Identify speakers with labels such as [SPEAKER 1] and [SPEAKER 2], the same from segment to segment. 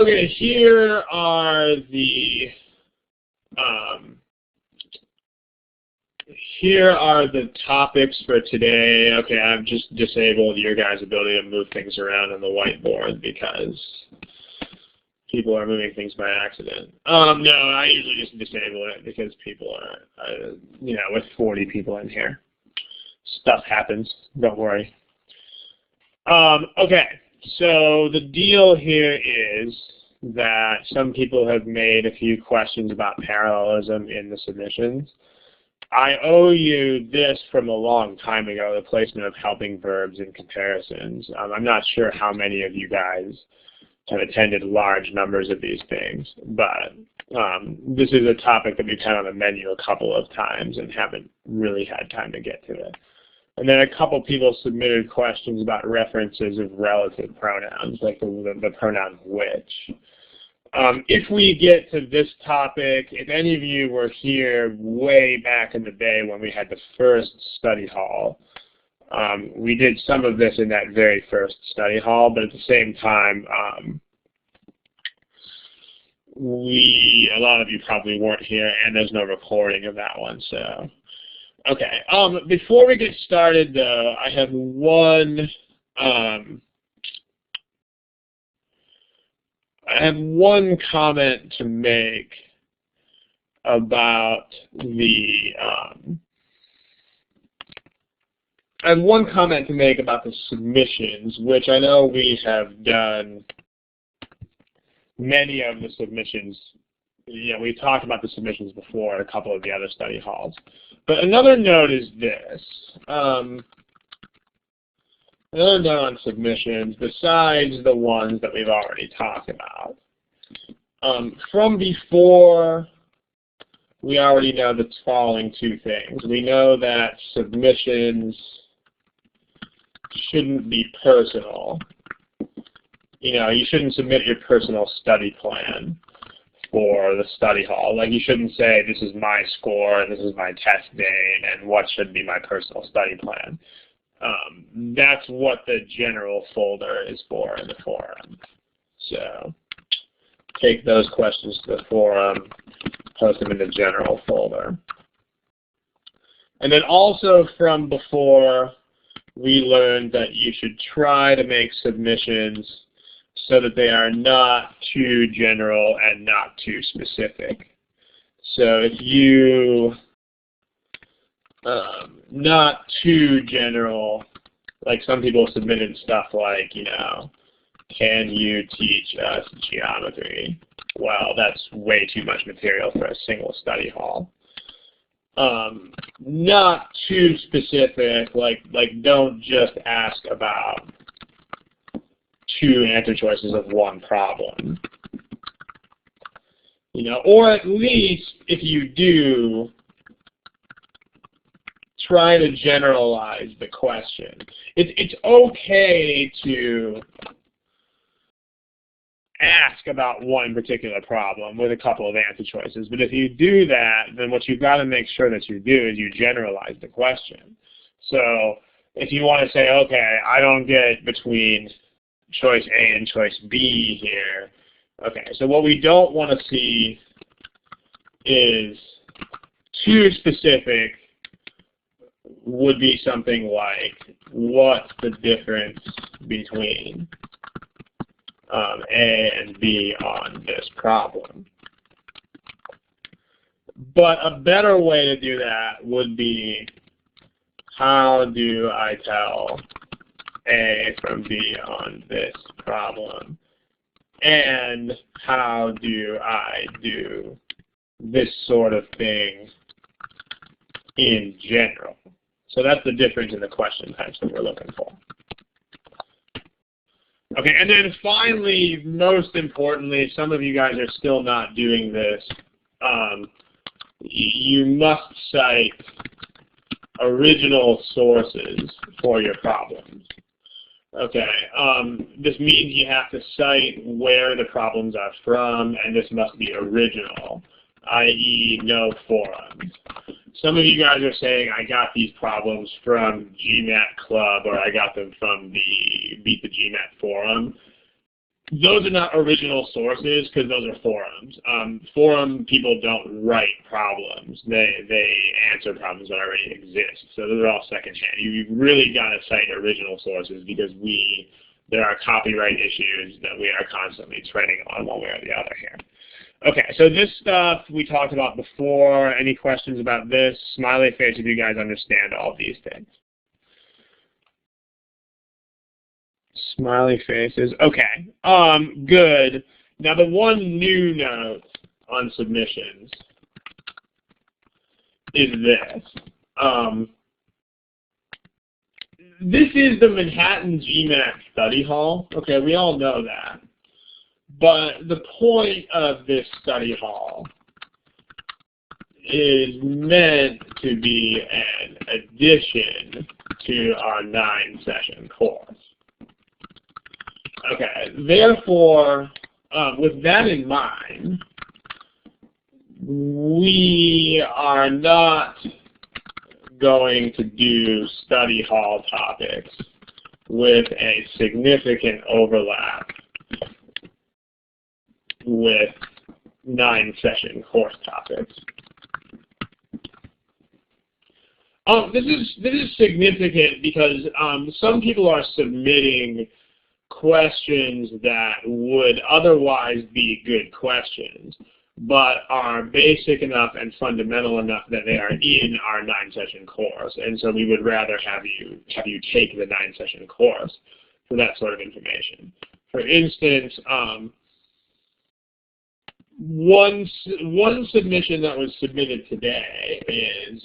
[SPEAKER 1] Okay, here are the topics for today. Okay, I've just disabled your guys' ability to move things around on the whiteboard because people are moving things by accident. No, I usually just disable it because people are, you know, with 40 people in here. Stuff happens, don't worry. Okay, so the deal here is that some people have made a few questions about parallelism in the submissions. I owe you this from a long time ago, the placement of helping verbs in comparisons. I'm not sure how many of you guys have attended large numbers of these things, but this is a topic that we've had on the menu a couple of times and haven't really had time to get to it. And then a couple people submitted questions about references of relative pronouns, like the pronoun which. If we get to this topic, if any of you were here way back in the day when we had the first study hall, we did some of this in that very first study hall, but at the same time, a lot of you probably weren't here, and there's no recording of that one, so. Okay, before we get started though, I have one comment to make about the submissions, which I know we have done many of the submissions. You know, we've talked about the submissions before at a couple of the other study halls. But another note is this. Another note on submissions, besides the ones that we've already talked about. From before, we already know the following two things. We know that submissions shouldn't be personal. You know, you shouldn't submit your personal study plan for the study hall. Like, you shouldn't say, this is my score, and this is my test date, and what should be my personal study plan. That's what the general folder is for in the forum. So take those questions to the forum, post them in the general folder. And then also from before, we learned that you should try to make submissions so that they are not too general and not too specific. So if you, not too general, like some people submitted stuff like, you know, can you teach us geometry? Well, that's way too much material for a single study hall. Not too specific, like don't just ask about two answer choices of one problem. You know, or at least if you do, try to generalize the question. It's okay to ask about one particular problem with a couple of answer choices, but if you do that, then what you've got to make sure that you do is you generalize the question. So if you want to say, okay, I don't get between choice A and choice B here. Okay, so what we don't want to see is too specific. Would be something like, what's the difference between A and B on this problem? But a better way to do that would be, how do I tell A from B on this problem? And how do I do this sort of thing in general? So that's the difference in the question types that we're looking for. Okay, and then finally, most importantly, some of you guys are still not doing this. You must cite original sources for your problems. Okay, this means you have to cite where the problems are from, and this must be original, i.e. no forums. Some of you guys are saying, I got these problems from GMAT Club, or I got them from the Beat the GMAT forum. Those are not original sources because those are forums. Forum people don't write problems. They answer problems that already exist. So those are all secondhand. You've really got to cite original sources because there are copyright issues that we are constantly treading on one way or the other here. Okay, so this stuff we talked about before. Any questions about this? Smiley face if you guys understand all these things. Smiley faces. Okay. Good. Now the one new note on submissions is this. This is the Manhattan GMAT study hall. Okay, we all know that. But the point of this study hall is meant to be an addition to our 9-session course. Okay, therefore, with that in mind, we are not going to do study hall topics with a significant overlap with 9-session course topics. This is significant because some people are submitting questions that would otherwise be good questions, but are basic enough and fundamental enough that they are in our 9-session course. And so we would rather have you take the 9-session course for that sort of information. For instance, one submission that was submitted today is,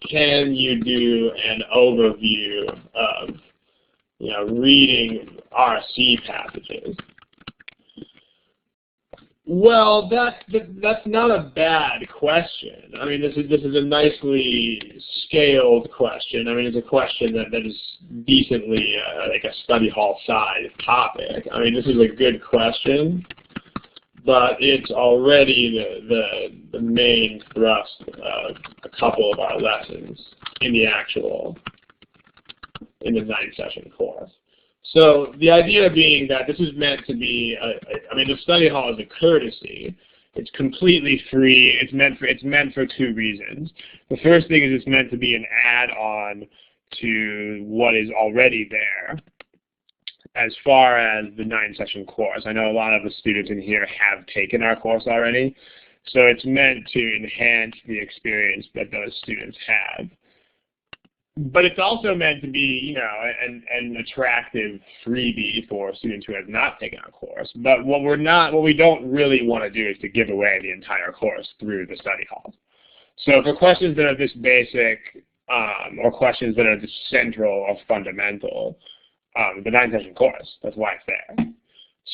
[SPEAKER 1] can you do an overview of reading RC passages? Well, that's not a bad question. I mean, this is a nicely scaled question. I mean, it's a question that is decently like a study hall size topic. I mean, this is a good question, but it's already the main thrust of a couple of our lessons in the 9-session course. So the idea being that this is meant to be, the study hall is a courtesy. It's completely free. It's meant for two reasons. The first thing is it's meant to be an add-on to what is already there as far as the 9-session course. I know a lot of the students in here have taken our course already, so it's meant to enhance the experience that those students have. But it's also meant to be, an attractive freebie for students who have not taken our course. But what we don't really want to do is to give away the entire course through the study hall. So for questions that are this basic, or questions that are this central or fundamental, the 9-session course, that's why it's there.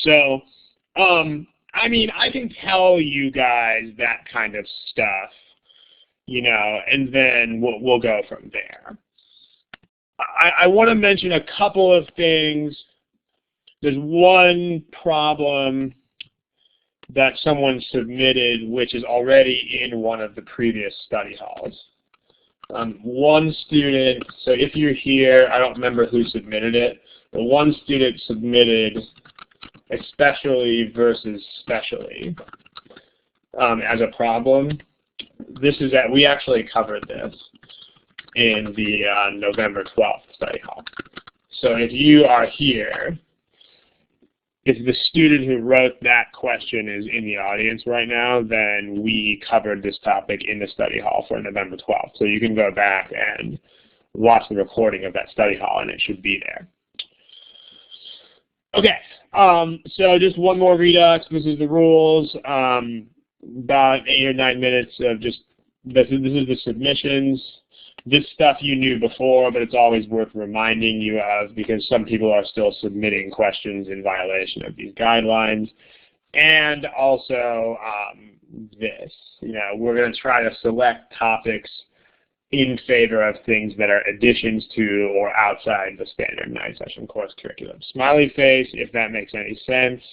[SPEAKER 1] So, I can tell you guys that kind of stuff, and then we'll go from there. I want to mention a couple of things. There's one problem that someone submitted, which is already in one of the previous study halls. One student, so if you're here, I don't remember who submitted it, but one student submitted especially versus specially as a problem. We actually covered this in the November 12th study hall. So if you are here, if the student who wrote that question is in the audience right now, then we covered this topic in the study hall for November 12th. So you can go back and watch the recording of that study hall, and it should be there. Okay, so just one more redux. This is the rules. About 8 or 9 minutes of just, this is the submissions. This stuff you knew before, but it's always worth reminding you of because some people are still submitting questions in violation of these guidelines. And also this, we're going to try to select topics in favor of things that are additions to or outside the standard 9-session course curriculum. Smiley face, if that makes any sense.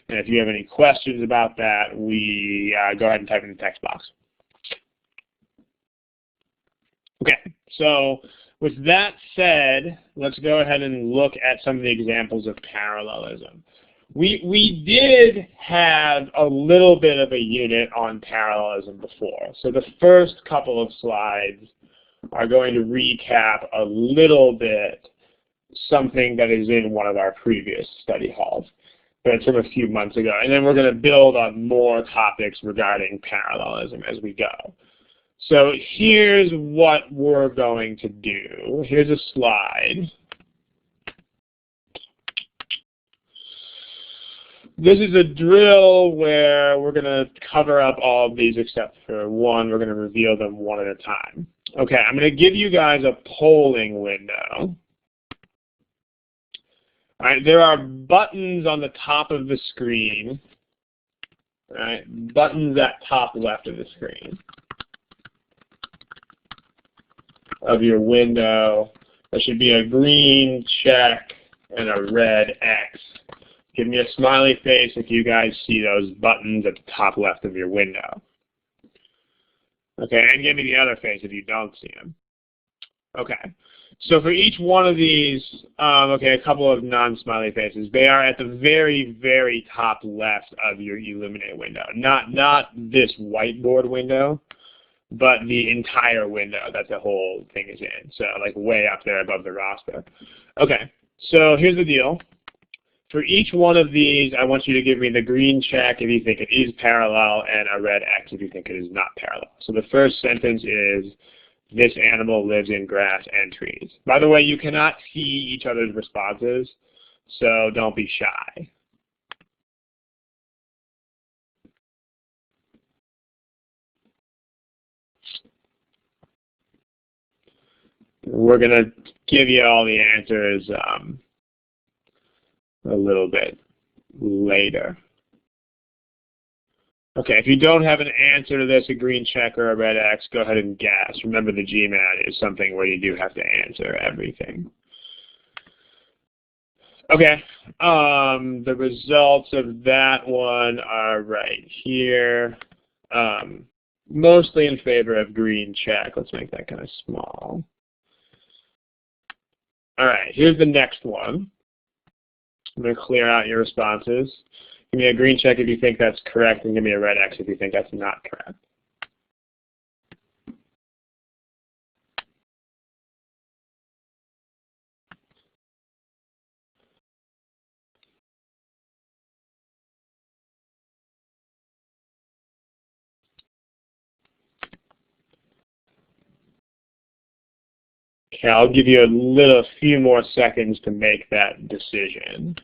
[SPEAKER 1] And if you have any questions about that, go ahead and type in the text box. Okay, so with that said, let's go ahead and look at some of the examples of parallelism. we did have a little bit of a unit on parallelism before. So the first couple of slides are going to recap a little bit something that is in one of our previous study halls, but it's from a few months ago. And then we're going to build on more topics regarding parallelism as we go. So here's what we're going to do. Here's a slide. This is a drill where we're going to cover up all of these except for one. We're going to reveal them one at a time. Okay, I'm going to give you guys a polling window. All right, there are buttons on the top of the screen. All right, buttons at top left of the screen of your window. There should be a green check and a red X. Give me a smiley face if you guys see those buttons at the top left of your window. Okay, and give me the other face if you don't see them. Okay, so for each one of these, okay, a couple of non-smiley faces. They are at the very, very top left of your Illuminate window. Not this whiteboard window, but the entire window that the whole thing is in. So like way up there above the roster. Okay, so here's the deal. For each one of these, I want you to give me the green check if you think it is parallel and a red X if you think it is not parallel. So the first sentence is, this animal lives in grass and trees. By the way, you cannot see each other's responses, so don't be shy. We're going to give you all the answers a little bit later. Okay, if you don't have an answer to this, a green check or a red X, go ahead and guess. Remember, the GMAT is something where you do have to answer everything. Okay, the results of that one are right here. Mostly in favor of green check. Let's make that kind of small. All right, here's the next one. I'm going to clear out your responses. Give me a green check if you think that's correct, and give me a red X if you think that's not correct. Okay, I'll give you a few more seconds to make that decision.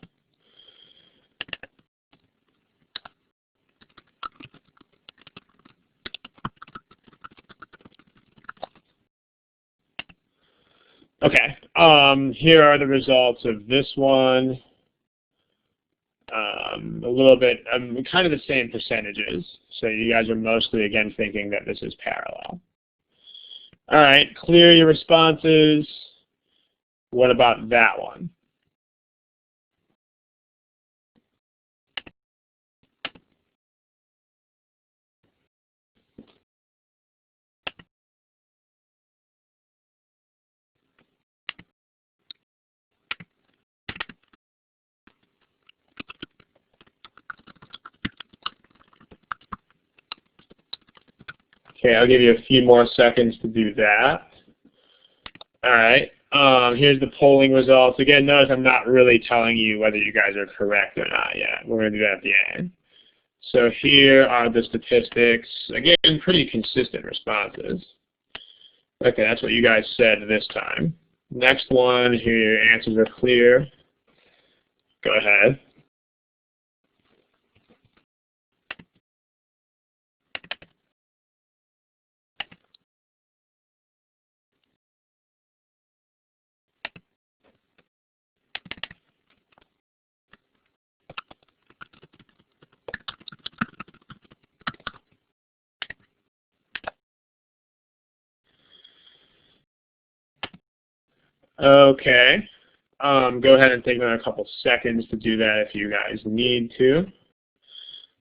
[SPEAKER 1] Okay, here are the results of this one. A little bit, kind of the same percentages. So you guys are mostly, again, thinking that this is parallel. All right, clear your responses. What about that one? Okay, I'll give you a few more seconds to do that. All right, here's the polling results. Again, notice I'm not really telling you whether you guys are correct or not yet. We're going to do that at the end. So here are the statistics. Again, pretty consistent responses. Okay, that's what you guys said this time. Next one, here your answers are clear. Go ahead. Okay, go ahead and take another couple seconds to do that if you guys need to.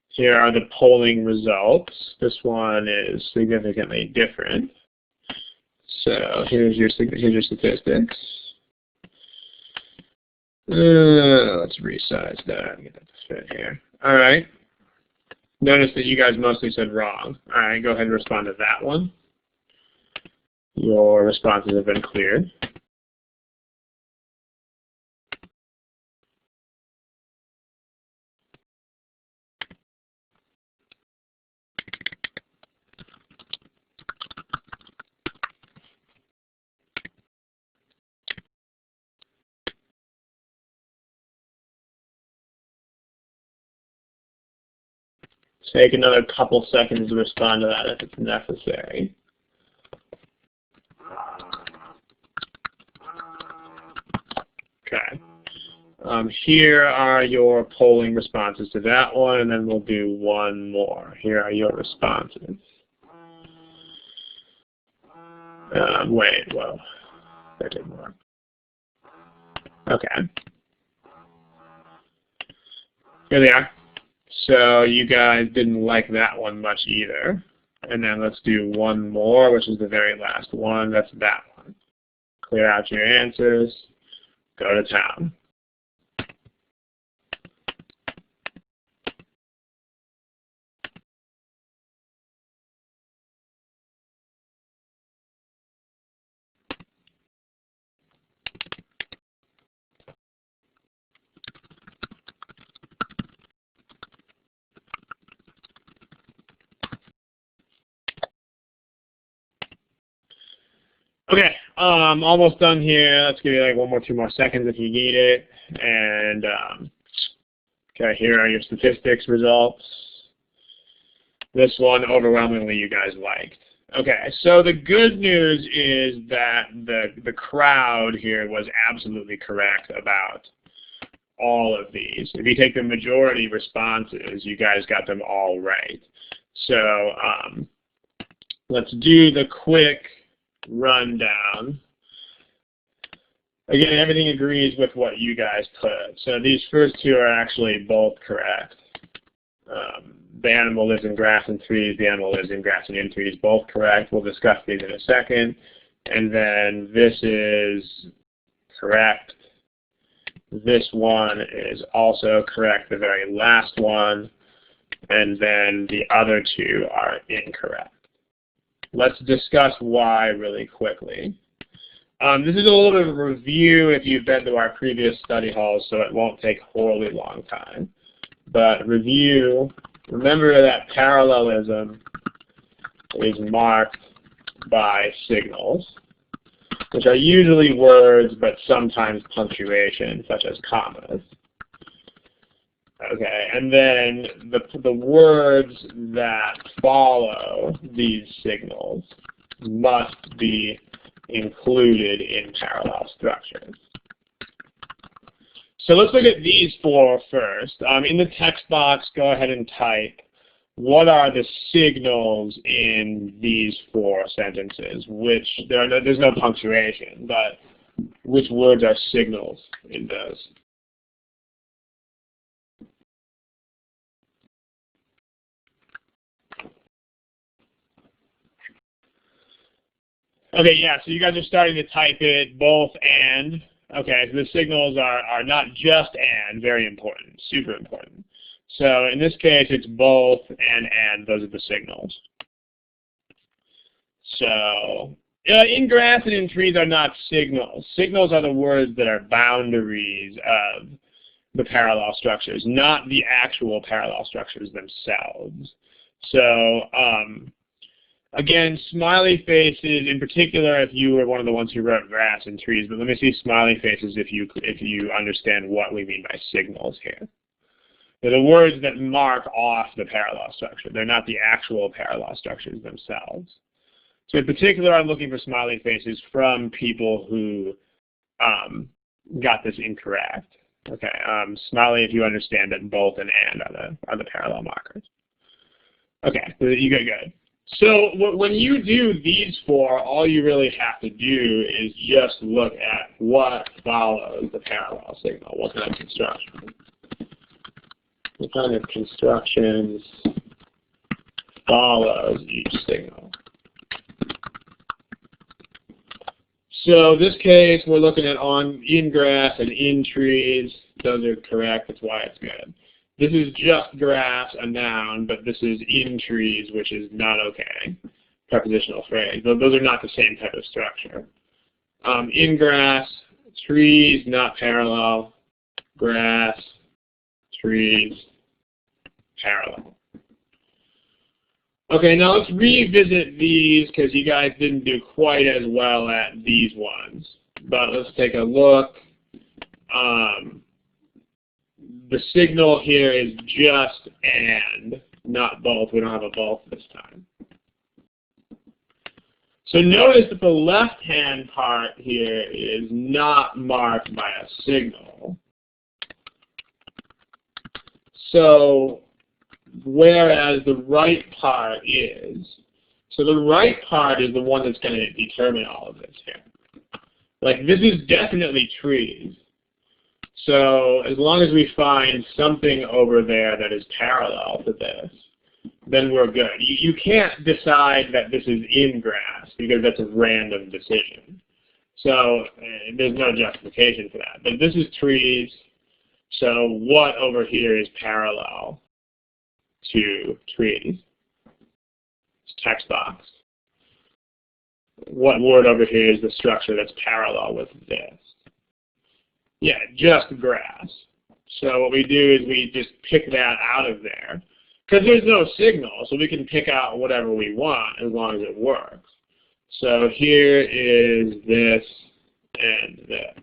[SPEAKER 1] Here are the polling results. This one is significantly different. So here's your statistics. Let's resize that and get that to fit here. All right. Notice that you guys mostly said wrong. All right, go ahead and respond to that one. Your responses have been cleared. Take another couple seconds to respond to that if it's necessary. Okay. Here are your polling responses to that one, and then we'll do one more. Here are your responses. Wait, whoa. That didn't work. Okay. Here they are. So you guys didn't like that one much either. And then let's do one more, which is the very last one. That's that one. Clear out your answers. Go to town. Okay, almost done here. Let's give you like 1 more, 2 more seconds if you need it. And okay, here are your statistics results. This one overwhelmingly you guys liked. Okay, so the good news is that the crowd here was absolutely correct about all of these. If you take the majority responses, you guys got them all right. So let's do the quick rundown. Again, everything agrees with what you guys put. So these first two are actually both correct. The animal lives in grass and trees, the animal lives in grass and in trees, both correct. We'll discuss these in a second. And then this is correct. This one is also correct, the very last one. And then the other two are incorrect. Let's discuss why really quickly. This is a little bit of a review if you've been to our previous study halls, so it won't take a horribly long time. But review, remember that parallelism is marked by signals, which are usually words but sometimes punctuation, such as commas. Okay, and then the words that follow these signals must be included in parallel structures. So let's look at these 4 first. In the text box, go ahead and type, what are the signals in these 4 sentences? Which, there's no punctuation, but which words are signals in those? Okay, yeah, so you guys are starting to type it both and. Okay, so the signals are not just and, very important, super important. So in this case, it's both and, those are the signals. So in grass and in trees are not signals. Signals are the words that are boundaries of the parallel structures, not the actual parallel structures themselves. So again, smiley faces, in particular, if you were one of the ones who wrote grass and trees, but let me see smiley faces if you understand what we mean by signals here. They're the words that mark off the parallel structure. They're not the actual parallel structures themselves. So in particular, I'm looking for smiley faces from people who got this incorrect. Okay, smiley if you understand that both and are the parallel markers. Okay, so you got good. So when you do these 4, all you really have to do is just look at what follows the parallel signal. What kind of construction? What kind of constructions follows each signal? So this case, we're looking at in grass and in trees. Those are correct. That's why it's good. This is just grass, a noun, but this is in trees, which is not okay. Prepositional phrase. Those are not the same type of structure. In grass, trees, not parallel. Grass, trees, parallel. Okay, now let's revisit these because you guys didn't do quite as well at these ones. But let's take a look. The signal here is just and, not both. We don't have a both this time. So notice that the left-hand part here is not marked by a signal. So, whereas the right part is. So the right part is the one that's going to determine all of this here. Like, this is definitely trees. So as long as we find something over there that is parallel to this, then we're good. You can't decide that this is in grass because that's a random decision. So there's no justification for that. But this is trees. So what over here is parallel to trees? It's text box. What word over here is the structure that's parallel with this? Yeah, just grass. So what we do is we just pick that out of there. Because there's no signal, so we can pick out whatever we want as long as it works. So here is this and this.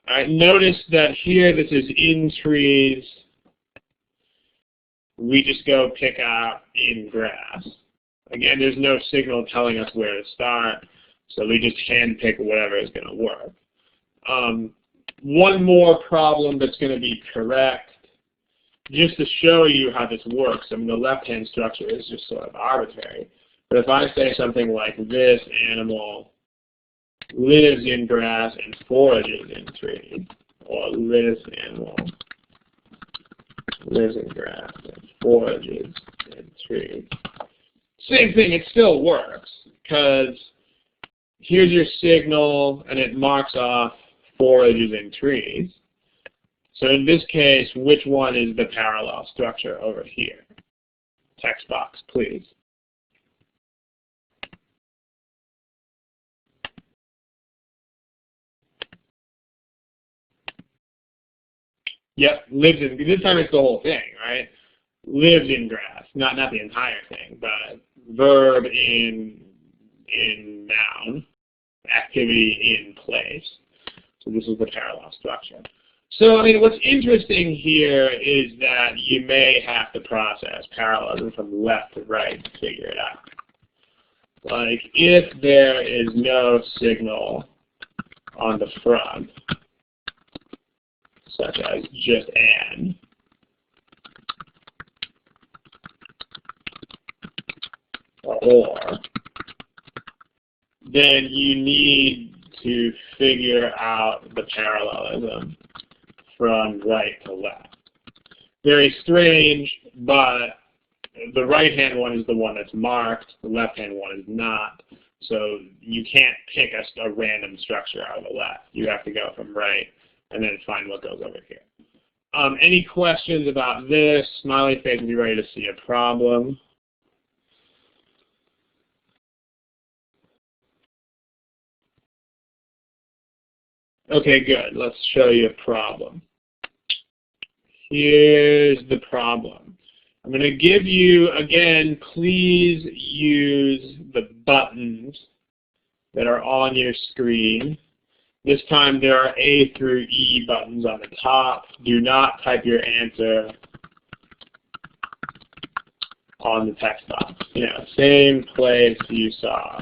[SPEAKER 1] All right, notice that here this is in trees. We just go pick out in grass. Again, there's no signal telling us where to start, so we just hand pick whatever is going to work. One more problem that's going to be correct, just to show you how this works. I mean, the left-hand structure is just sort of arbitrary. But if I say something like this animal lives in grass and forages in trees, or this animal lives in grass and forages in trees. Same thing, it still works, because here's your signal, and it marks off forages in trees. So in this case, which one is the parallel structure over here? Text box, please. Yep, lives in, this time it's the whole thing, right? Lives in grass, not the entire thing, but verb in noun, activity in place. So this is the parallel structure. So, I mean, what's interesting here is that you may have to process parallelism from left to right to figure it out. Like, if there is no signal on the front, such as just and, or, then you need to figure out the parallelism from right to left. Very strange, but the right-hand one is the one that's marked, the left-hand one is not. So you can't pick a random structure out of the left. You have to go from right and then find what goes over here. Any questions about this? Smiley face, be ready to see a problem. Okay, good. Let's show you a problem. Here's the problem. I'm going to give you, again, please use the buttons that are on your screen. This time there are A through E buttons on the top. Do not type your answer on the text box. You know, same place you saw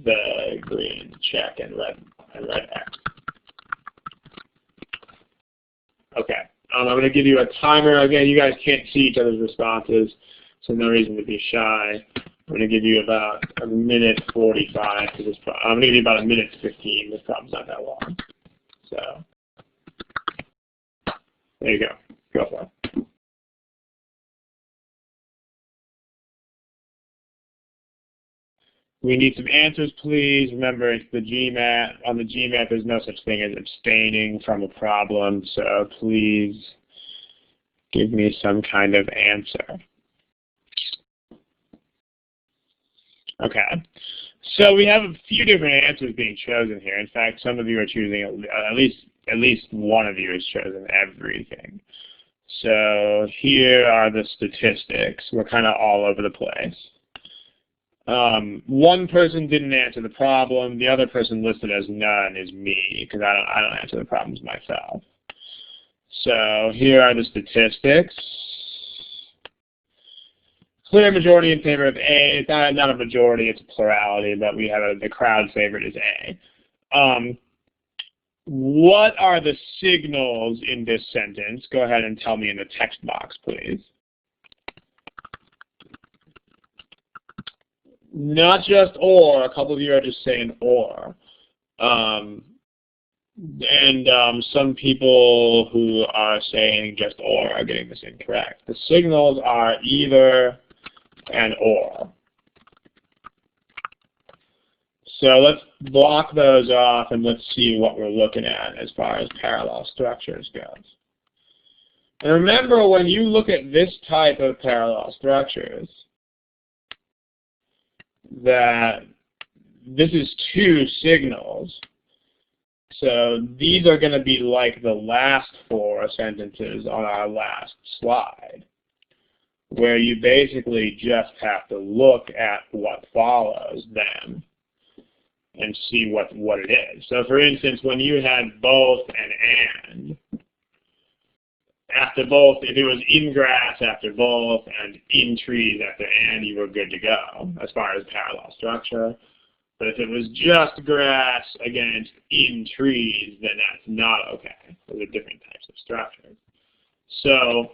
[SPEAKER 1] the green check and red X. Okay. I'm going to give you a timer. Again, you guys can't see each other's responses, so no reason to be shy. I'm going to give you about a minute 45 for this problem. I'm going to give you about a minute 15. This problem's not that long. So, there you go. Go for it. We need some answers, please. Remember, it's the GMAT. On the GMAT, there's no such thing as abstaining from a problem, so please give me some kind of answer. Okay. So we have a few different answers being chosen here. In fact, some of you are choosing, at least one of you has chosen everything. So here are the statistics. We're kind of all over the place. One person didn't answer the problem. The other person listed as none is me, because I don't answer the problems myself. So here are the statistics. Clear majority in favor of A. It's not a majority, it's a plurality, but we have the crowd favorite is A. What are the signals in this sentence? Go ahead and tell me in the text box, please. Not just or. A couple of you are just saying or. Some people who are saying just or are getting this incorrect. The signals are either and or. So let's block those off and let's see what we're looking at as far as parallel structures goes. And remember, when you look at this type of parallel structures, that this is two signals. So these are going to be like the last four sentences on our last slide, where you basically just have to look at what follows them and see what it is. So for instance, when you had both and, after both, if it was in grass after both and in trees after and, you were good to go as far as parallel structure. But if it was just grass against in trees, then that's not okay. Those are different types of structures. So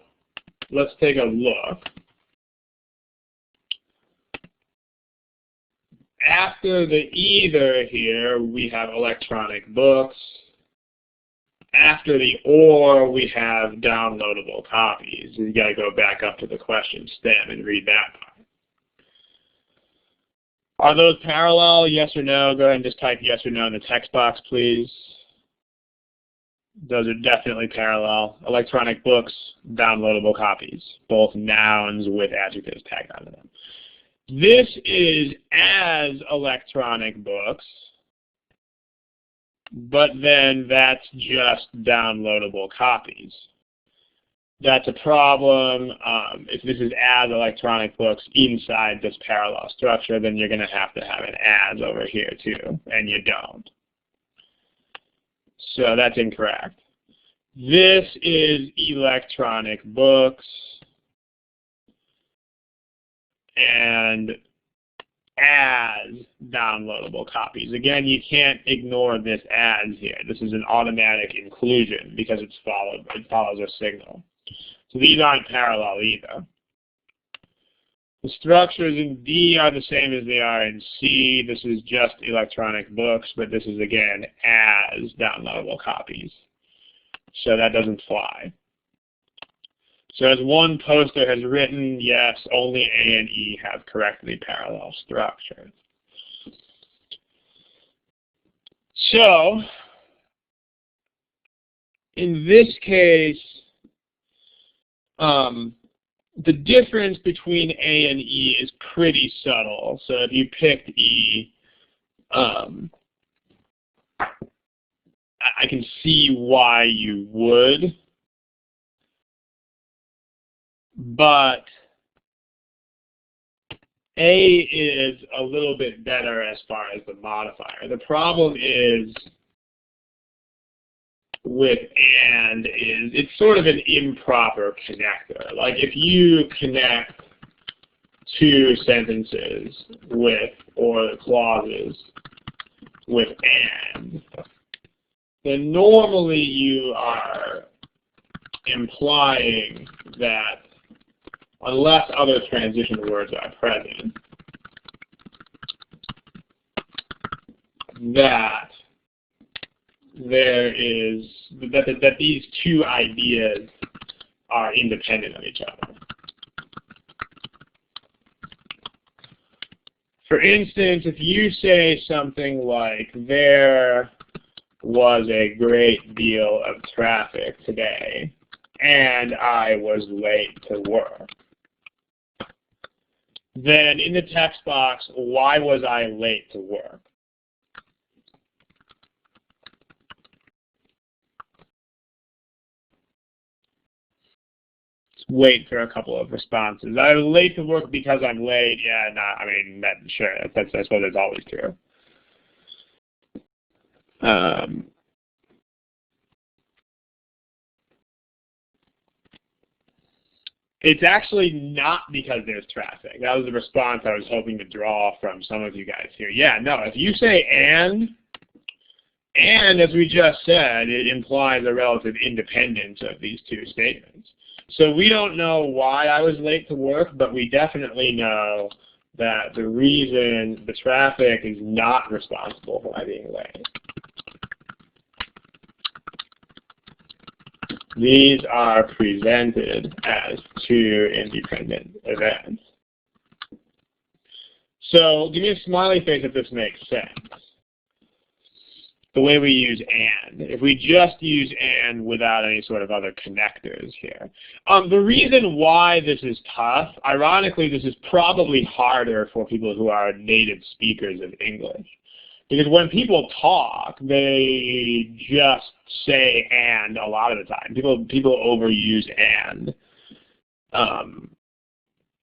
[SPEAKER 1] let's take a look. After the either here, we have electronic books. After the or, we have downloadable copies. You got to go back up to the question stem and read that part. Are those parallel, yes or no? Go ahead and just type yes or no in the text box, please. Those are definitely parallel. Electronic books, downloadable copies, both nouns with adjectives tagged onto them. This is as electronic books, but then that's just downloadable copies. That's a problem. If this is as electronic books inside this parallel structure, then you're going to have an as over here too, and you don't. So that's incorrect. This is electronic books and as downloadable copies. Again, you can't ignore this as here. This is an automatic inclusion because it follows a signal. So these aren't parallel either. The structures in D are the same as they are in C. This is just electronic books, but this is again as downloadable copies. So that doesn't fly. So as one poster has written, yes, only A and E have correctly parallel structures. So in this case, the difference between A and E is pretty subtle. So if you picked E, I can see why you would. But A is a little bit better as far as the modifier. The problem is with and is it's sort of an improper connector. Like if you connect two sentences with, or the clauses with and, then normally you are implying that unless other transition words are present, that that these two ideas are independent of each other. For instance, if you say something like, there was a great deal of traffic today, and I was late to work, then in the text box, why was I late to work? Wait for a couple of responses. I was late to work because I'm late. Yeah, no, I mean, sure, I suppose that's always true. It's actually not because there's traffic. That was the response I was hoping to draw from some of you guys here. Yeah, no, if you say and as we just said, it implies a relative independence of these two statements. So we don't know why I was late to work, but we definitely know that the reason the traffic is not responsible for my being late. These are presented as two independent events. So give me a smiley face if this makes sense. The way we use and. If we just use and without any sort of other connectors here. The reason why this is tough, ironically, this is probably harder for people who are native speakers of English. Because when people talk, they just say and a lot of the time. People overuse and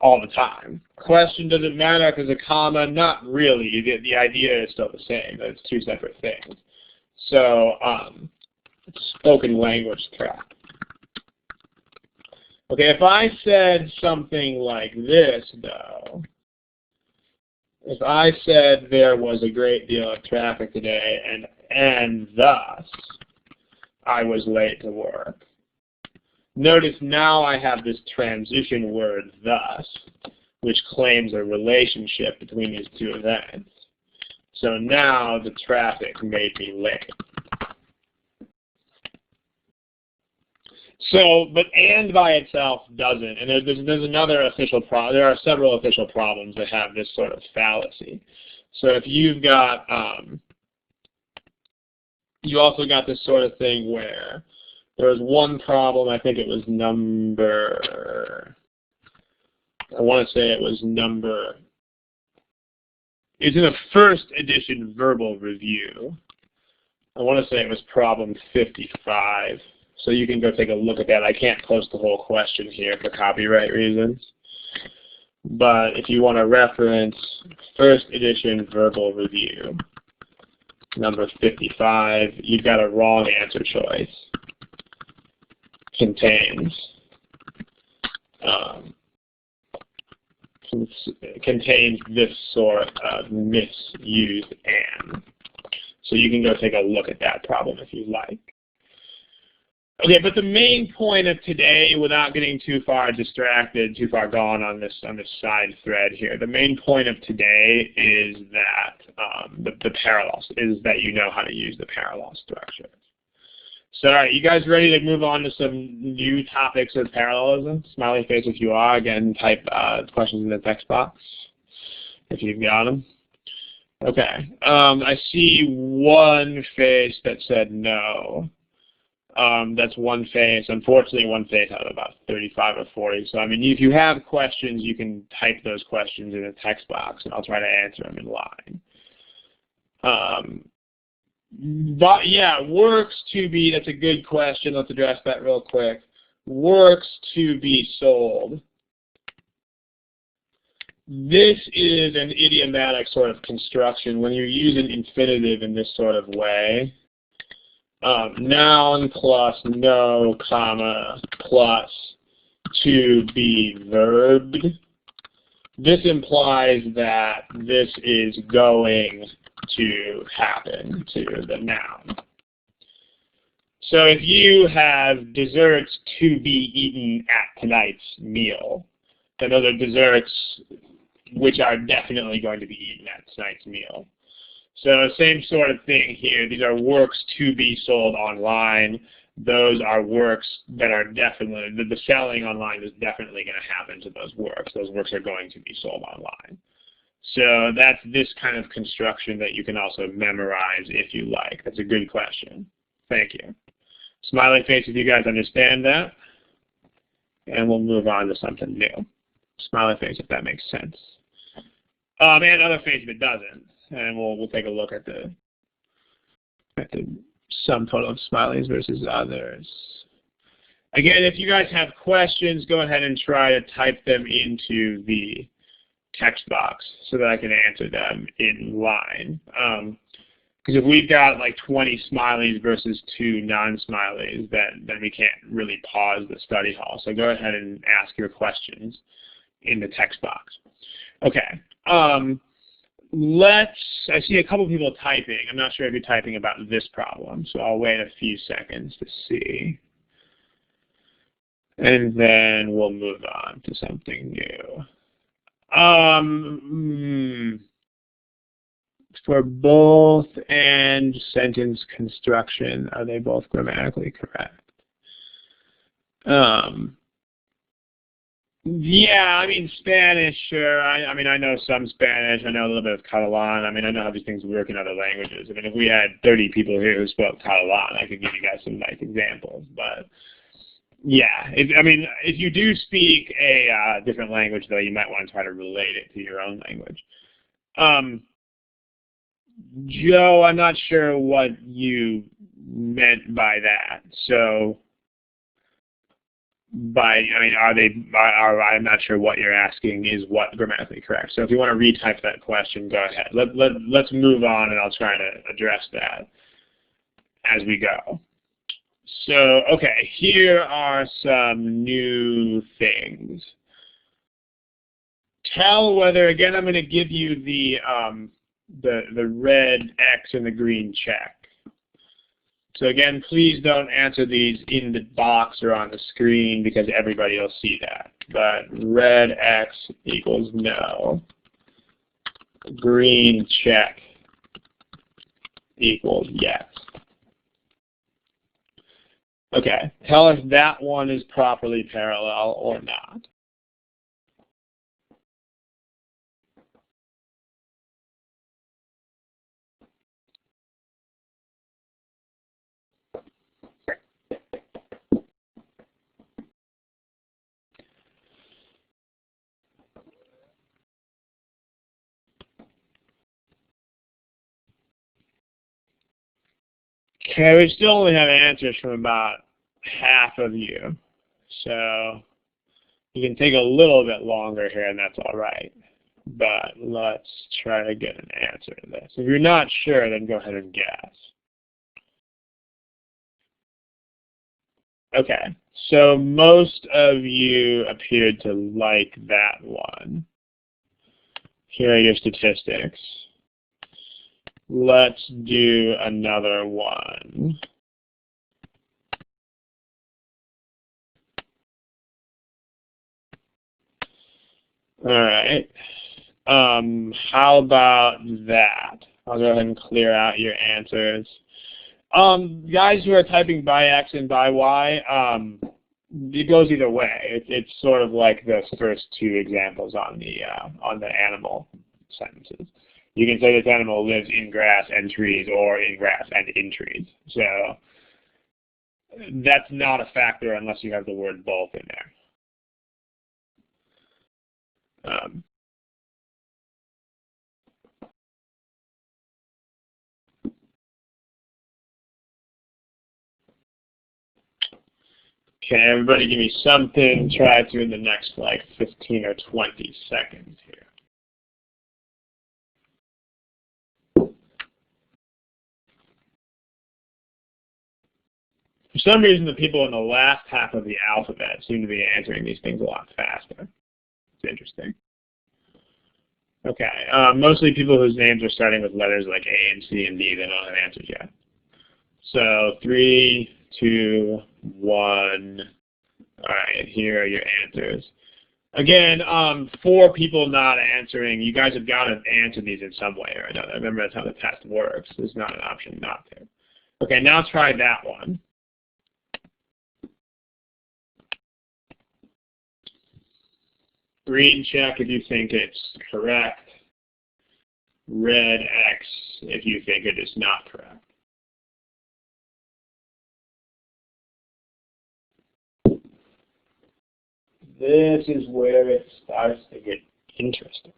[SPEAKER 1] all the time. Question, does it matter because a comma? Not really. The idea is still the same. It's two separate things. So, spoken language track. Okay, if I said something like this, though, if I said there was a great deal of traffic today, and thus I was late to work. Notice now I have this transition word, thus, which claims a relationship between these two events. So now the traffic made me late. So, but and by itself doesn't. And there's another official problem. There are several official problems that have this sort of fallacy. So if you've got, you also got this sort of thing where there was one problem, I think it was number, I want to say it was number, it's in the first edition verbal review. I want to say it was problem 55. So you can go take a look at that. I can't post the whole question here for copyright reasons. But if you want to reference first edition verbal review, number 55, you've got a wrong answer choice. Contains this sort of misused and. So you can go take a look at that problem if you like. Okay, but the main point of today, without getting too far distracted, too far gone on this side thread here, the main point of today is that the parallels, is that you know how to use the parallel structure. So, all right, you guys ready to move on to some new topics of parallelism? Smiley face if you are. Again, type questions in the text box if you've got them. Okay, I see one face that said no. That's one face. Unfortunately, one face out of about 35 or 40. So, I mean, if you have questions, you can type those questions in the text box, and I'll try to answer them in line. But, yeah, works to be, that's a good question. Let's address that real quick. Works to be sold. This is an idiomatic sort of construction. When you use an infinitive in this sort of way, noun plus no, comma, plus to be verbed. This implies that this is going to happen to the noun. So if you have desserts to be eaten at tonight's meal, then those are desserts which are definitely going to be eaten at tonight's meal. So same sort of thing here. These are works to be sold online. Those are works that are definitely, the selling online is definitely going to happen to those works. Those works are going to be sold online. So that's this kind of construction that you can also memorize if you like. That's a good question. Thank you. Smiling face if you guys understand that. And we'll move on to something new. Smiling face if that makes sense. And other face if it doesn't. And we'll take a look at the sum total of smileys versus others. Again, if you guys have questions, go ahead and try to type them into the text box so that I can answer them in line. Because if we've got like 20 smileys versus 2 non-smileys, then we can't really pause the study hall. So go ahead and ask your questions in the text box. Okay. I see a couple people typing. I'm not sure if you're typing about this problem, so I'll wait a few seconds to see. And then we'll move on to something new. For both and sentence construction, are they both grammatically correct? Yeah, I mean, Spanish, sure. I mean, I know some Spanish. I know a little bit of Catalan. I mean, I know how these things work in other languages. I mean, if we had 30 people here who spoke Catalan, I could give you guys some nice examples. But, yeah, if you do speak a different language, though, you might want to try to relate it to your own language. Joe, I'm not sure what you meant by that. So, I'm not sure what you're asking is what grammatically correct. So if you want to retype that question, go ahead. Let's move on, and I'll try to address that as we go. So, okay, here are some new things. Tell whether, again, I'm going to give you the red X and the green check. So again, please don't answer these in the box or on the screen because everybody will see that. But red X equals no. Green check equals yes. Okay, tell if that one is properly parallel or not. Okay, we still only have answers from about half of you. So you can take a little bit longer here, and that's all right. But let's try to get an answer to this. If you're not sure, then go ahead and guess. Okay, so most of you appeared to like that one. Here are your statistics. Let's do another one. All right. How about that? I'll go ahead and clear out your answers. Guys who are typing by X and by Y, it goes either way. It's sort of like those first two examples on the animal sentences. You can say this animal lives in grass and trees, or in grass and in trees. So that's not a factor unless you have the word both in there. Okay, everybody give me something. Try to in the next like 15 or 20 seconds here. For some reason, the people in the last half of the alphabet seem to be answering these things a lot faster. It's interesting. Okay, mostly people whose names are starting with letters like A and C and D, they don't have answers yet. So 3, 2, 1. All right, here are your answers. Again, 4 people not answering. You guys have got to answer these in some way or another. Remember, that's how the test works. There's not an option not to. Okay, now try that one. Green check if you think it's correct. red X if you think it is not correct. This is where it starts to get interesting.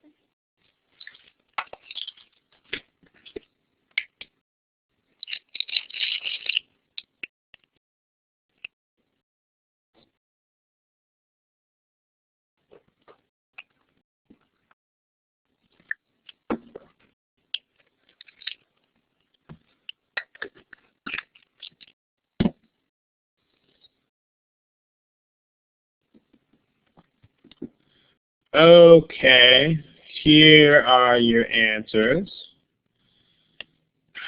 [SPEAKER 1] Okay, here are your answers.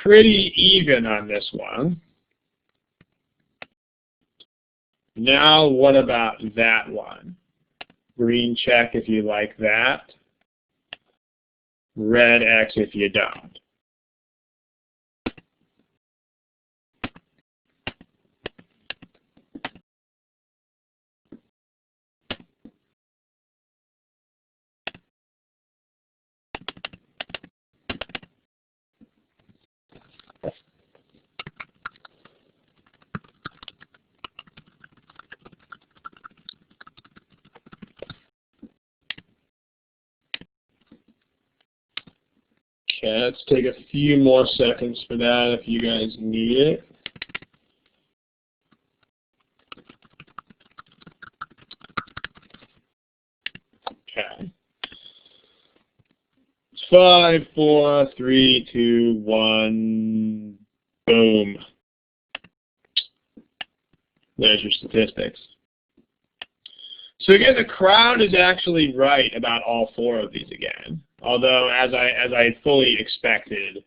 [SPEAKER 1] Pretty even on this one. Now what about that one? Green check if you like that. Red X if you don't. Okay, let's take a few more seconds for that if you guys need it. Okay. 5, 4, 3, 2, 1, boom. There's your statistics. So again, the crowd is actually right about all 4 of these again. Although, as I fully expected,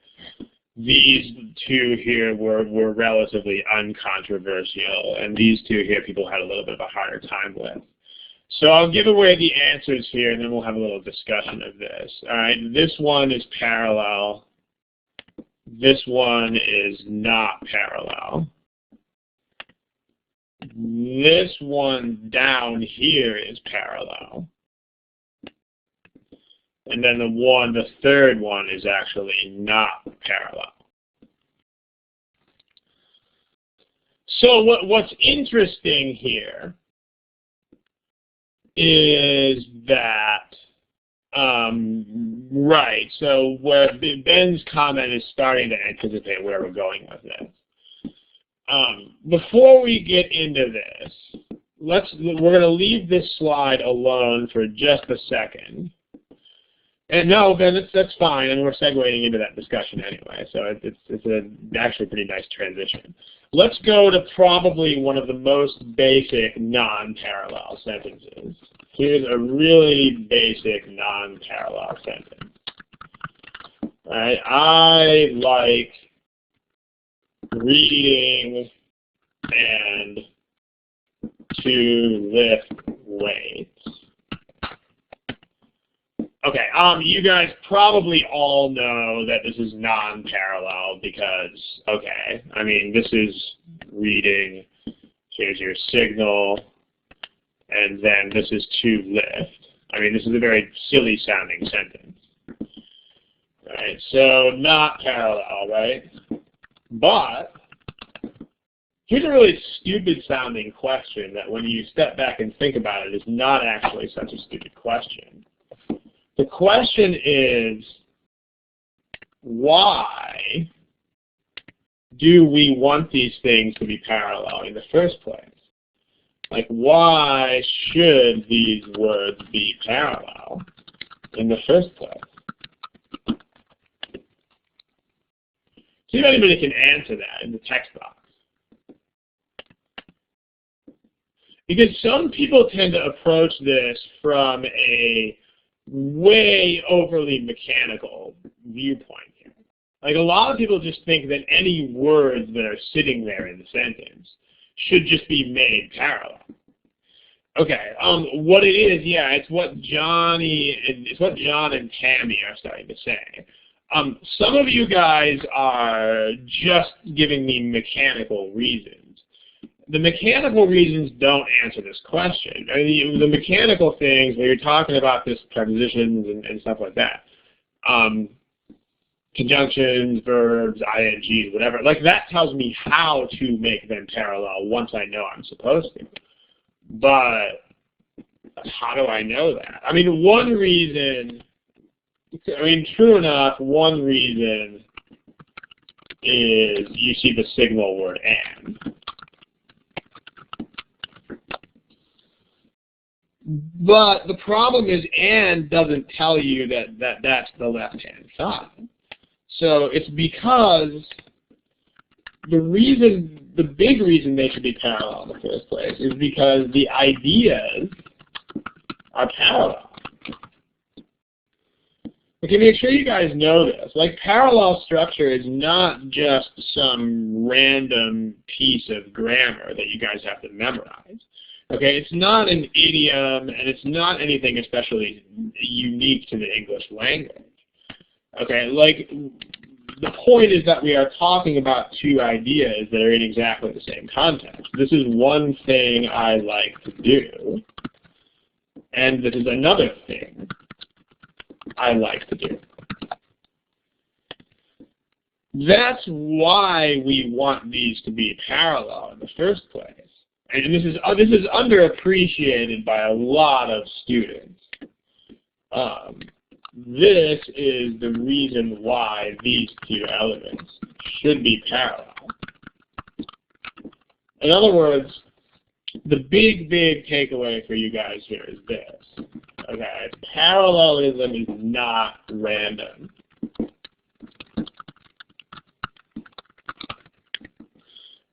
[SPEAKER 1] these 2 here were relatively uncontroversial, and these 2 here people had a little bit of a harder time with. So I'll give away the answers here, and then we'll have a little discussion of this. All right, this one is parallel. This one is not parallel. This one down here is parallel. And then the third one is actually not parallel. So what's interesting here is that, right, so where Ben's comment is starting to anticipate where we're going with this. Before we get into this, we're going to leave this slide alone for just a second. And no, Ben, that's fine. I mean, we're segueing into that discussion anyway, so it's actually a pretty nice transition. Let's go to probably one of the most basic non-parallel sentences. Here's a really basic non-parallel sentence. All right, I like reading and to lift weights. Okay, you guys probably all know that this is non-parallel because, okay, I mean, this is reading, here's your signal, and then this is to lift. I mean, this is a very silly sounding sentence. Right, so not parallel, right? But here's a really stupid sounding question that when you step back and think about it is not actually such a stupid question. The question is, why do we want these things to be parallel in the first place? Like, why should these words be parallel in the first place? See if anybody can answer that in the text box. Because some people tend to approach this from a way overly mechanical viewpoint here. Like, a lot of people just think that any words that are sitting there in the sentence should just be made parallel. Okay, what it is, yeah, it's what John and Tammy are starting to say. Some of you guys are just giving me mechanical reasons. The mechanical reasons don't answer this question. I mean, the mechanical things, when you're talking about this prepositions and stuff like that, conjunctions, verbs, ings, whatever. Like that tells me how to make them parallel once I know I'm supposed to. But how do I know that? I mean, one reason, true enough, one reason is you see the signal word and. But the problem is and doesn't tell you that that's the left-hand side. So it's because the big reason they should be parallel in the first place is because the ideas are parallel. Okay, make sure you guys know this. Like, parallel structure is not just some random piece of grammar that you guys have to memorize. Okay, it's not an idiom, and it's not anything especially unique to the English language. Okay, like, the point is that we are talking about two ideas that are in exactly the same context. This is one thing I like to do, and this is another thing I like to do. That's why we want these to be parallel in the first place. And this is underappreciated by a lot of students. This is the reason why these two elements should be parallel. In other words, the big takeaway for you guys here is this. Okay, parallelism is not random.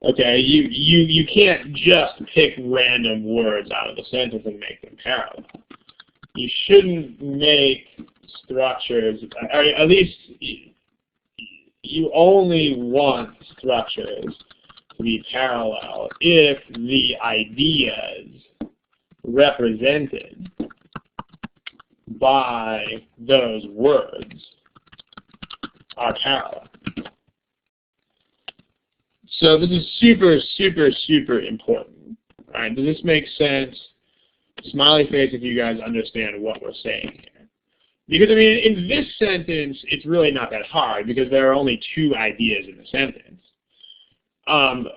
[SPEAKER 1] Okay, you can't just pick random words out of the sentence and make them parallel. You shouldn't make structures, or at least you only want structures to be parallel if the ideas represented by those words are parallel. So this is super important. All right, does this make sense? Smiley face if you guys understand what we're saying here. Because, I mean, in this sentence, it's really not that hard because there are only two ideas in the sentence.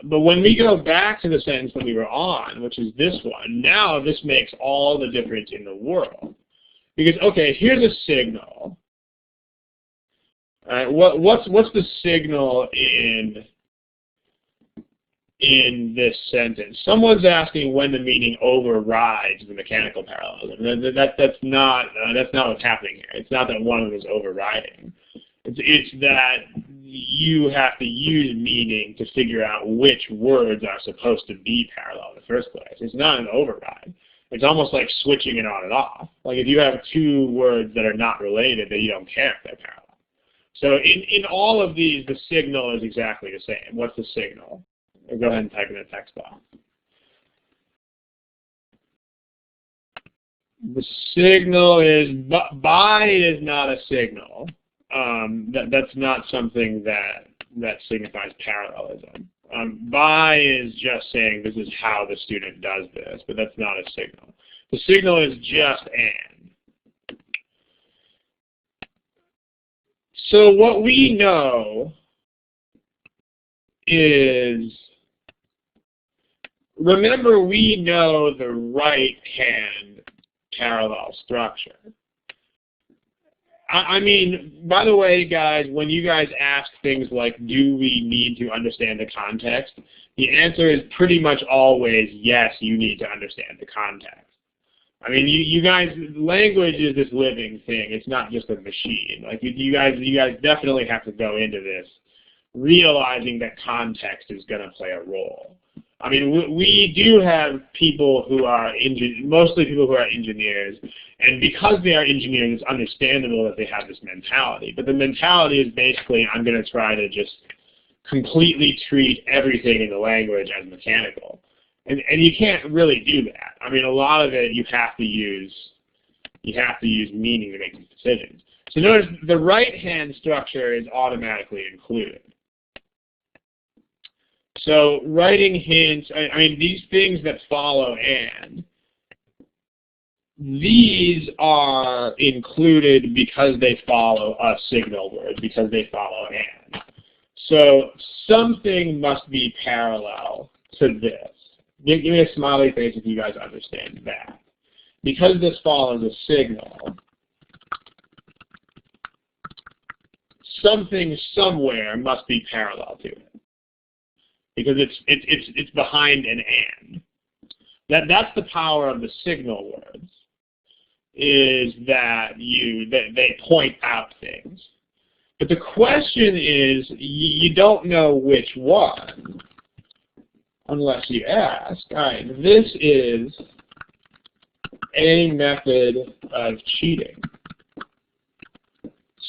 [SPEAKER 1] But when we go back to the sentence that we were on, which is this one, now this makes all the difference in the world. Because, okay, here's a signal. All right, what's the signal in this sentence? Someone's asking when the meaning overrides the mechanical parallelism. That's not what's happening here. It's not that one of them is overriding. It's that you have to use meaning to figure out which words are supposed to be parallel in the first place. It's not an override. It's almost like switching it on and off. Like if you have two words that are not related, then you don't care if they're parallel. So in all of these, the signal is exactly the same. What's the signal? Go ahead and type in the text box. The signal is, by is not a signal. That's not something that signifies parallelism. By is just saying this is how the student does this, but that's not a signal. The signal is just and. So what we know is, remember, we know the right-hand parallel structure. I mean, by the way, guys, when you guys ask things like, do we need to understand the context, the answer is pretty much always, yes, you need to understand the context. I mean, you guys, language is this living thing. It's not just a machine. Like, you guys definitely have to go into this realizing that context is going to play a role. I mean, we do have people who are, mostly people who are engineers, and because they are engineers, it's understandable that they have this mentality. But the mentality is basically, I'm going to try to just completely treat everything in the language as mechanical. And you can't really do that. I mean, a lot of it you have to use meaning to make these decisions. So notice the right-hand structure is automatically included. So writing hints, I mean, these things that follow and, these are included because they follow a signal word, because they follow and. So something must be parallel to this. Give me a smiley face if you guys understand that. Because this follows a signal, something somewhere must be parallel to it. Because it's behind an and. That's the power of the signal words, is that they point out things. But the question is, you don't know which one unless you ask. All right, this is a method of cheating.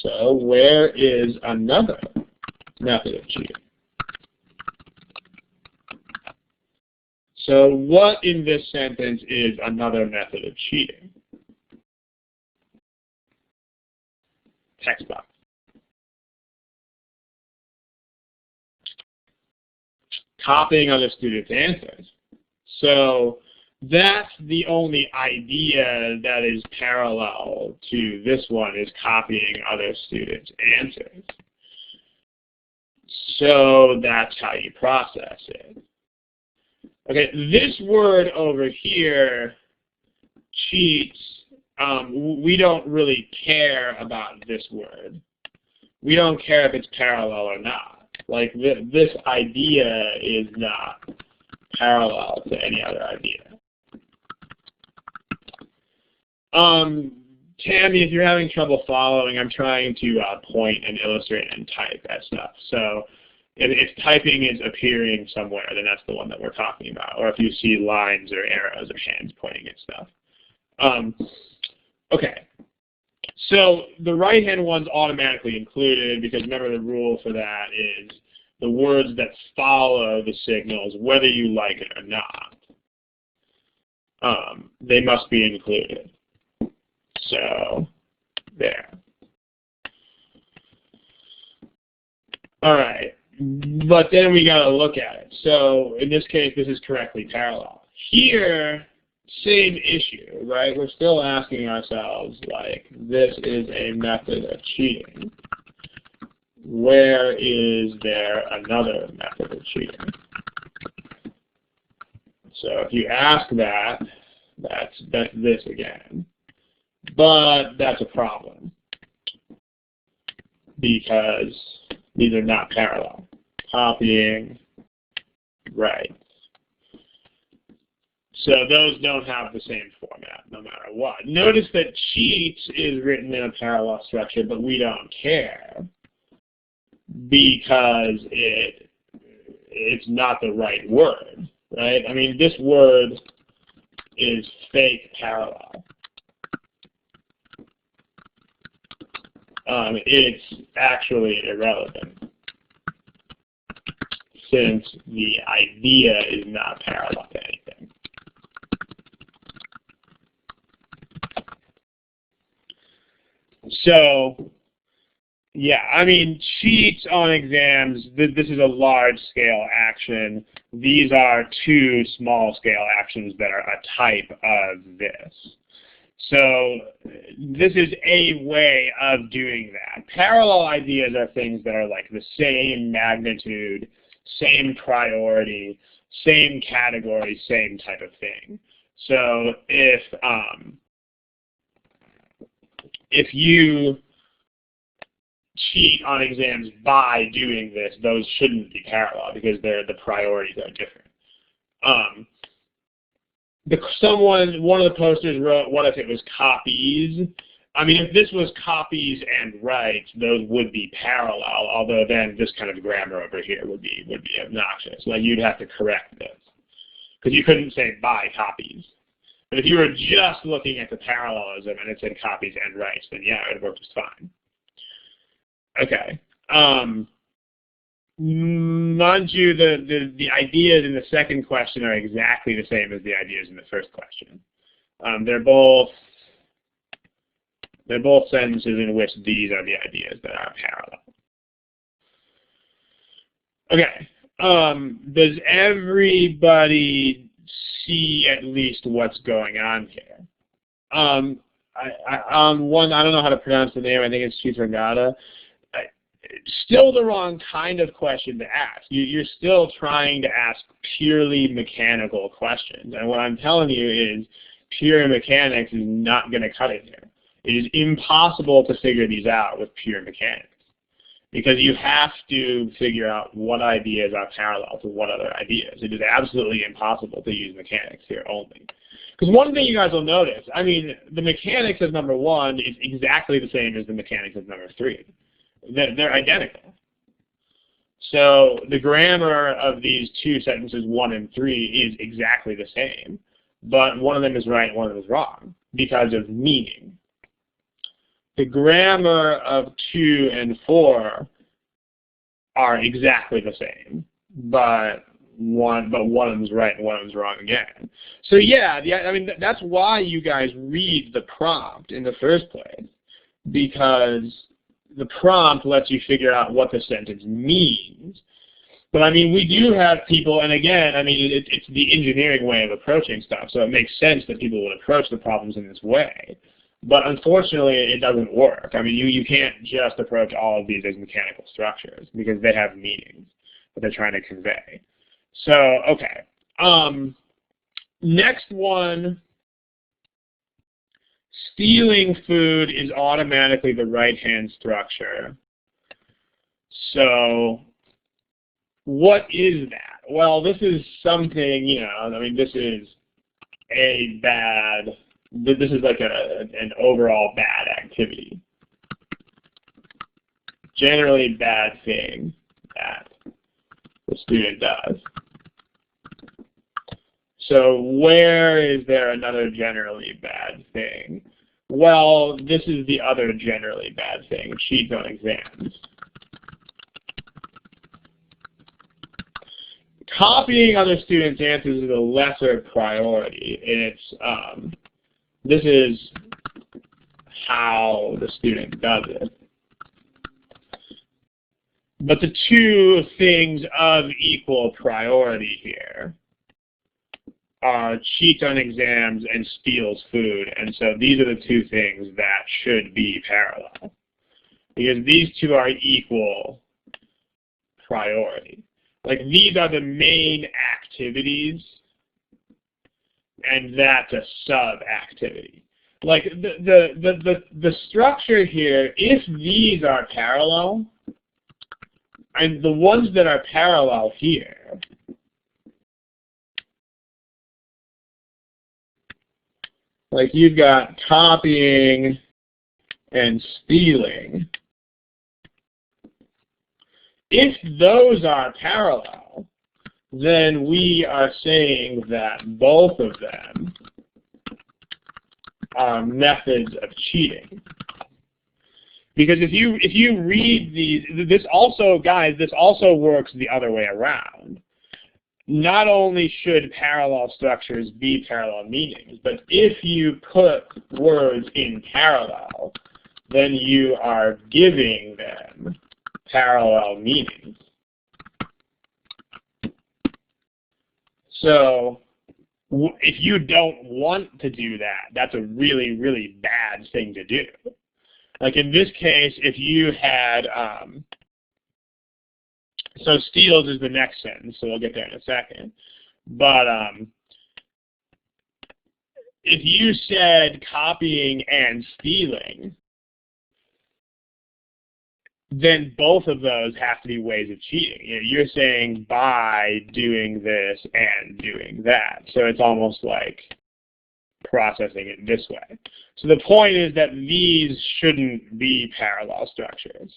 [SPEAKER 1] So where is another method of cheating? So what in this sentence is another method of cheating? Text box. Copying other students' answers. So that's the only idea that is parallel to this one, is copying other students' answers. So that's how you process it. Okay, this word over here, cheats, we don't really care about this word. We don't care if it's parallel or not. Like, this idea is not parallel to any other idea. Tammy, if you're having trouble following, I'm trying to point and illustrate and type that stuff. So if typing is appearing somewhere, then that's the one that we're talking about. Or if you see lines or arrows or hands pointing at stuff. Okay. So the right-hand one's automatically included, because remember the rule for that is the words that follow the signals, whether you like it or not, they must be included. So there. All right. But then we got to look at it. So in this case, this is correctly parallel. Here, same issue, right? We're still asking ourselves, like, this is a method of cheating. Where is there another method of cheating? So if you ask that, that's this again. But that's a problem, because these are not parallel. Copying, right. So those don't have the same format, no matter what. Notice that cheats is written in a parallel structure, but we don't care, because it's not the right word, right? I mean, this word is fake parallel. It's actually irrelevant, since the idea is not parallel to anything. So, yeah, I mean, cheats on exams, this is a large-scale action. These are two small-scale actions that are a type of this. So this is a way of doing that. Parallel ideas are things that are like the same magnitude, same priority, same category, same type of thing. So if you cheat on exams by doing this, those shouldn't be parallel, because the priorities are different. One of the posters wrote, what if it was copies? I mean, if this was copies and writes, those would be parallel, although then this kind of grammar over here would be obnoxious. Like, you'd have to correct this, because you couldn't say by copies. But if you were just looking at the parallelism and it said copies and writes, then yeah, it would work just fine. Okay. Mind you, the ideas in the second question are exactly the same as the ideas in the first question. They're both sentences in which these are the ideas that are parallel. Okay. Does everybody see at least what's going on here? I don't know how to pronounce the name. I think it's Chitrangada. Still the wrong kind of question to ask. You're still trying to ask purely mechanical questions. And what I'm telling you is pure mechanics is not going to cut it here. It is impossible to figure these out with pure mechanics, because you have to figure out what ideas are parallel to what other ideas. It is absolutely impossible to use mechanics here only. Because one thing you guys will notice, I mean, the mechanics of number 1 is exactly the same as the mechanics of number 3. They're identical. So the grammar of these two sentences, 1 and 3, is exactly the same. But one of them is right and one of them is wrong because of meaning. The grammar of 2 and 4 are exactly the same, but one of them is right and one of them is wrong again. So yeah, I mean, that's why you guys read the prompt in the first place, because the prompt lets you figure out what the sentence means. But I mean, we do have people, and again, I mean, it's the engineering way of approaching stuff, so it makes sense that people would approach the problems in this way. But unfortunately, it doesn't work. I mean, you can't just approach all of these as mechanical structures, because they have meanings that they're trying to convey. So, okay. Next one, stealing food is automatically the right-hand structure. So, what is that? Well, this is something, you know, I mean, this is this is like an overall bad activity. Generally bad thing that the student does. So where is there another generally bad thing? Well, this is the other generally bad thing, cheat on exams. Copying other students' answers is a lesser priority. This is how the student does it. But the two things of equal priority here are cheats on exams and steals food. And so these are the two things that should be parallel, because these two are equal priority. Like, these are the main activities, and that's a sub-activity. Like, the structure here, if these are parallel, and the ones that are parallel here, like you've got copying and stealing. If those are parallel, then we are saying that both of them are methods of cheating. Because if you read these, this also, guys, this also works the other way around. Not only should parallel structures be parallel meanings, but if you put words in parallel, then you are giving them parallel meanings. So if you don't want to do that, that's a really, really bad thing to do. Like in this case, if you had, so steals is the next sentence, so we'll get there in a second. But if you said copying and stealing, then both of those have to be ways of cheating. You know, you're saying by doing this and doing that. So it's almost like processing it this way. So the point is that these shouldn't be parallel structures.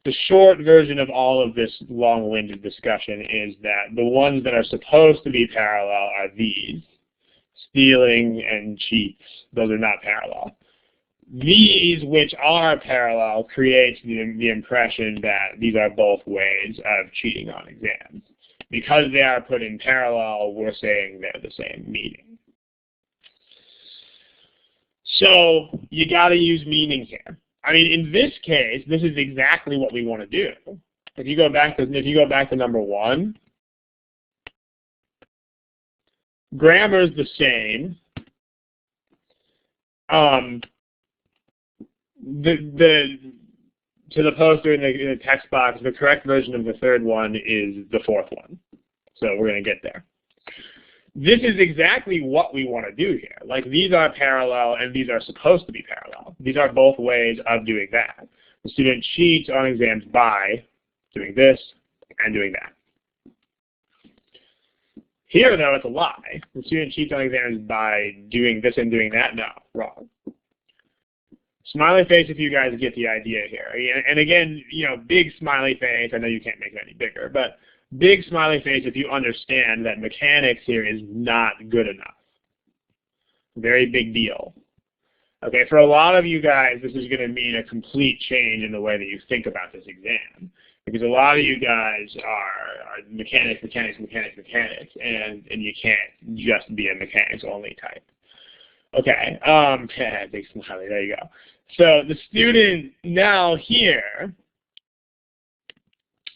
[SPEAKER 1] The short version of all of this long-winded discussion is that the ones that are supposed to be parallel are these. Stealing and cheats, those are not parallel. These, which are parallel, creates the impression that these are both ways of cheating on exams. Because they are put in parallel, we're saying they're the same meaning. So you got to use meaning here. I mean, in this case, this is exactly what we want to do. If you go back to number 1, grammar is the same. To the poster in the text box, the correct version of the third one is the fourth one. So we're going to get there. This is exactly what we want to do here. Like, these are parallel and these are supposed to be parallel. These are both ways of doing that. The student cheats on exams by doing this and doing that. Here, though, it's a lie. The student cheats on exams by doing this and doing that. No, wrong. Smiley face if you guys get the idea here. And again, you know, big smiley face. I know you can't make it any bigger, but big smiley face if you understand that mechanics here is not good enough. Very big deal. Okay, for a lot of you guys, this is going to mean a complete change in the way that you think about this exam. Because a lot of you guys are mechanics, and you can't just be a mechanics-only type. Okay, big smiley, there you go. So the student now here,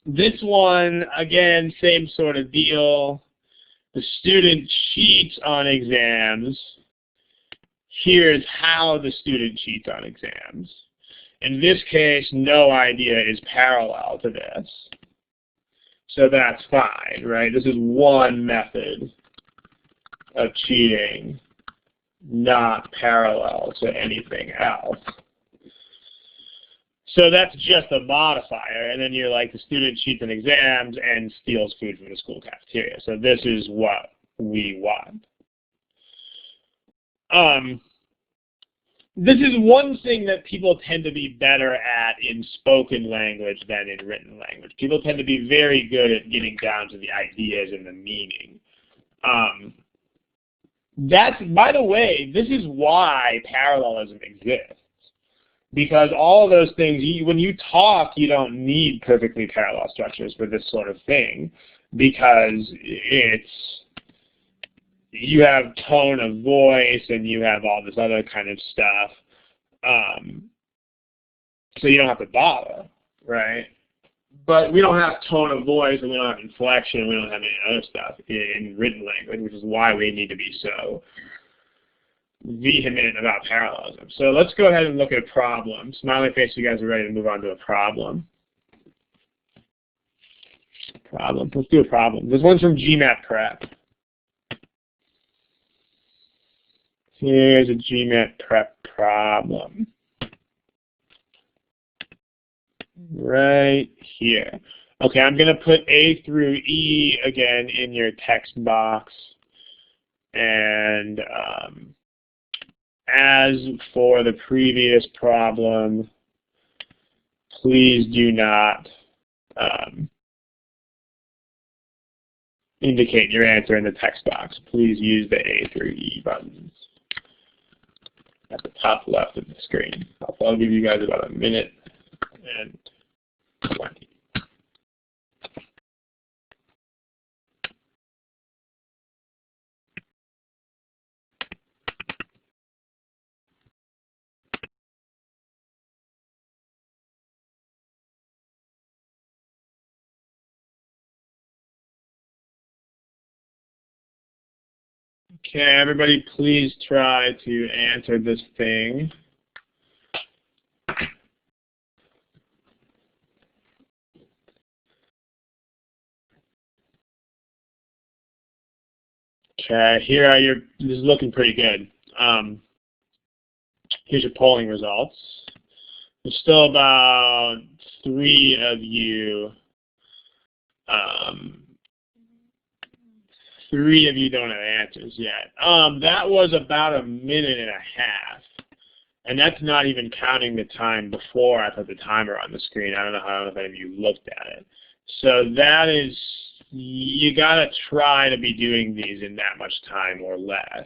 [SPEAKER 1] this one, again, same sort of deal. The student cheats on exams. Here's how the student cheats on exams. In this case, no idea is parallel to this. So that's fine, right? This is one method of cheating, not parallel to anything else. So that's just a modifier, and then you're like, the student cheats on exams and steals food from the school cafeteria. So this is what we want. This is one thing that people tend to be better at in spoken language than in written language. People tend to be very good at getting down to the ideas and the meaning. By the way, this is why parallelism exists. Because all of those things, when you talk, you don't need perfectly parallel structures for this sort of thing, because you have tone of voice and you have all this other kind of stuff, so you don't have to bother, right? But we don't have tone of voice and we don't have inflection, we don't have any other stuff in written language, which is why we need to be so vehement about parallelism. So let's go ahead and look at a problem. Smiley face, you guys are ready to move on to a problem. Let's do a problem. This one's from GMAT Prep. Here's a GMAT Prep problem. Right here. Okay, I'm going to put A through E again in your text box. And as for the previous problem, please do not indicate your answer in the text box. Please use the A through E buttons at the top left of the screen. I'll give you guys about a minute and 20. Okay, everybody please try to answer this thing. Okay, here are your, this is looking pretty good. Here's your polling results. There's still about 3 of you, 3 of you don't have answers yet. That was about a minute and a half. And that's not even counting the time before I put the timer on the screen. I don't know if any of you looked at it. So that is, you gotta try to be doing these in that much time or less.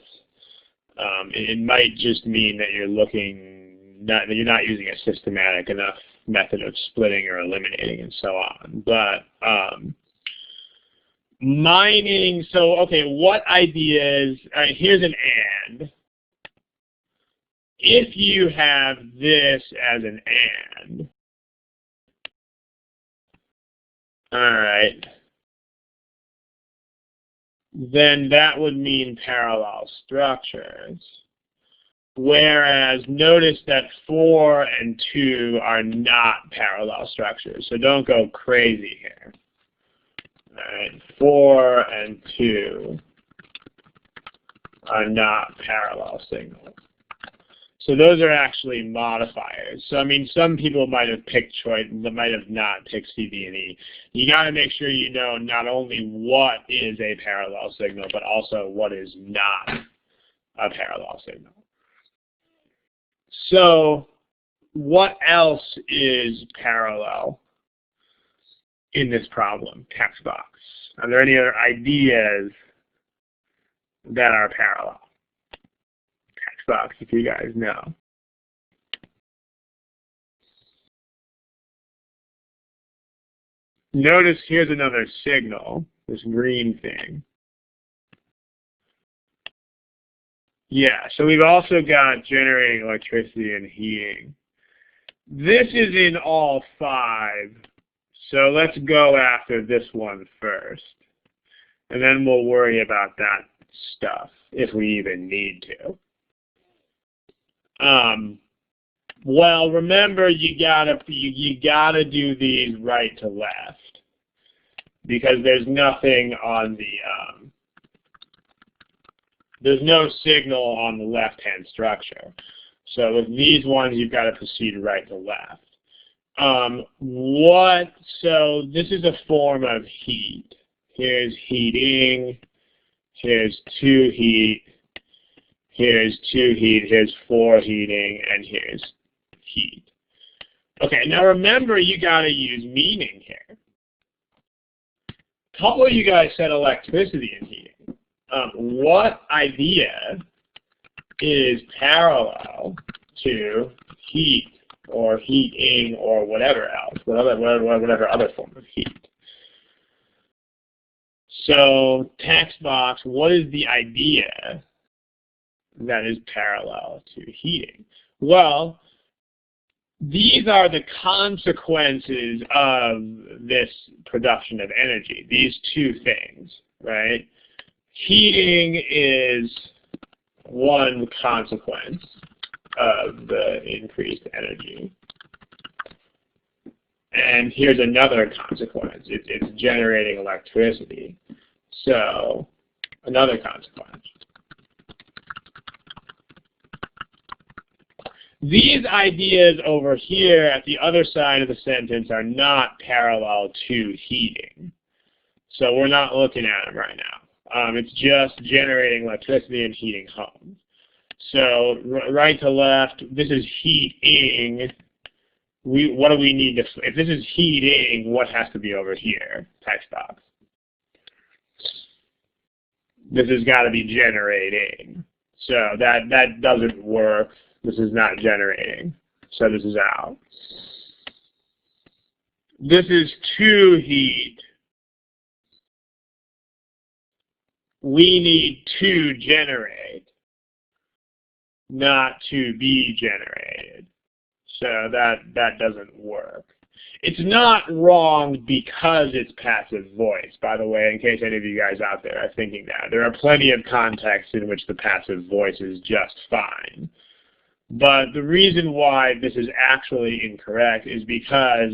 [SPEAKER 1] It might just mean that you're you're not using a systematic enough method of splitting or eliminating and so on. But mining, so okay, what ideas, here's an and. If you have this as an and, all right, then that would mean parallel structures. Whereas notice that 4 and 2 are not parallel structures, so don't go crazy here. All right, 4 and 2 are not parallel signals. So those are actually modifiers. So I mean, some people might have picked choice, might have not picked C, D, and E. You got to make sure you know not only what is a parallel signal, but also what is not a parallel signal. So what else is parallel in this problem, text box? Are there any other ideas that are parallel? Text box, if you guys know. Notice here's another signal, this green thing. Yeah, so we've also got generating electricity and heating. This is in all 5, so let's go after this one first. And then we'll worry about that stuff, if we even need to. Well, remember, you gotta do these right to left, because there's nothing on the there's no signal on the left-hand structure. So with these ones, you've got to proceed right to left. So this is a form of heat. Here's heating, here's 2 heat, here's 2 heat, here's 4 heating, and here's heat. Okay, now remember, you got to use meaning here. A couple of you guys said electricity and heating. What idea is parallel to heat or heating or whatever else, whatever other form of heat? So text box, what is the idea that is parallel to heating? Well, these are the consequences of this production of energy, these two things, right? Heating is one consequence of the increased energy. And here's another consequence. It's generating electricity. So, another consequence. These ideas over here at the other side of the sentence are not parallel to heating. So we're not looking at them right now. It's just generating electricity and heating homes. So right to left, this is heating. What do we need to, if this is heating, what has to be over here? Text box. This has got to be generating. So that doesn't work. This is not generating. So this is out. This is to heat. We need to generate, not to be generated. So that doesn't work. It's not wrong because it's passive voice, by the way, in case any of you guys out there are thinking that. There are plenty of contexts in which the passive voice is just fine. But the reason why this is actually incorrect is because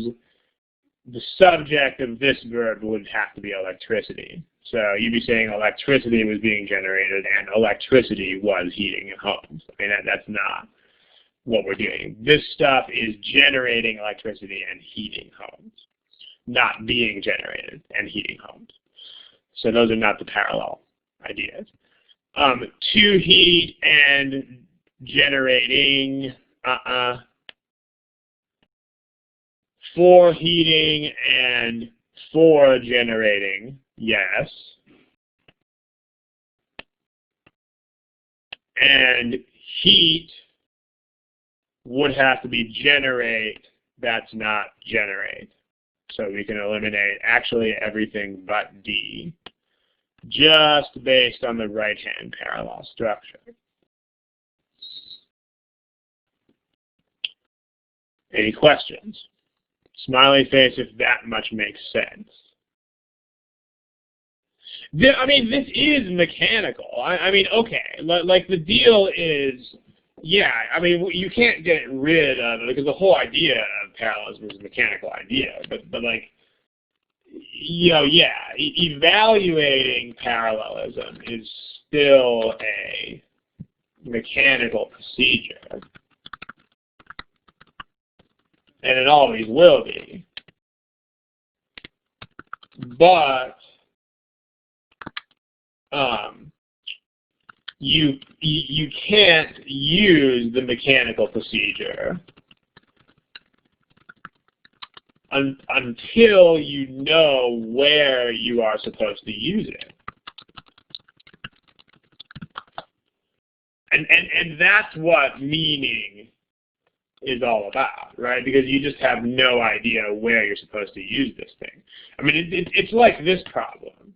[SPEAKER 1] the subject of this verb would have to be electricity. So you'd be saying electricity was being generated and electricity was heating in homes. I mean, that's not what we're doing. This stuff is generating electricity and heating homes, not being generated and heating homes. So those are not the parallel ideas. To heat and generating, for heating and for generating, yes. And heat would have to be generate, that's not generate. So we can eliminate actually everything but D, just based on the right-hand parallel structure. Any questions? Smiley face if that much makes sense. I mean, this is mechanical. I mean, okay, like the deal is Yeah, I mean, you can't get rid of it because the whole idea of parallelism is a mechanical idea. But like, yeah, evaluating parallelism is still a mechanical procedure, and it always will be. But you can't use the mechanical procedure until you know where you are supposed to use it. And that's what meaning is all about, right? Because you just have no idea where you're supposed to use this thing. I mean, it's like this problem.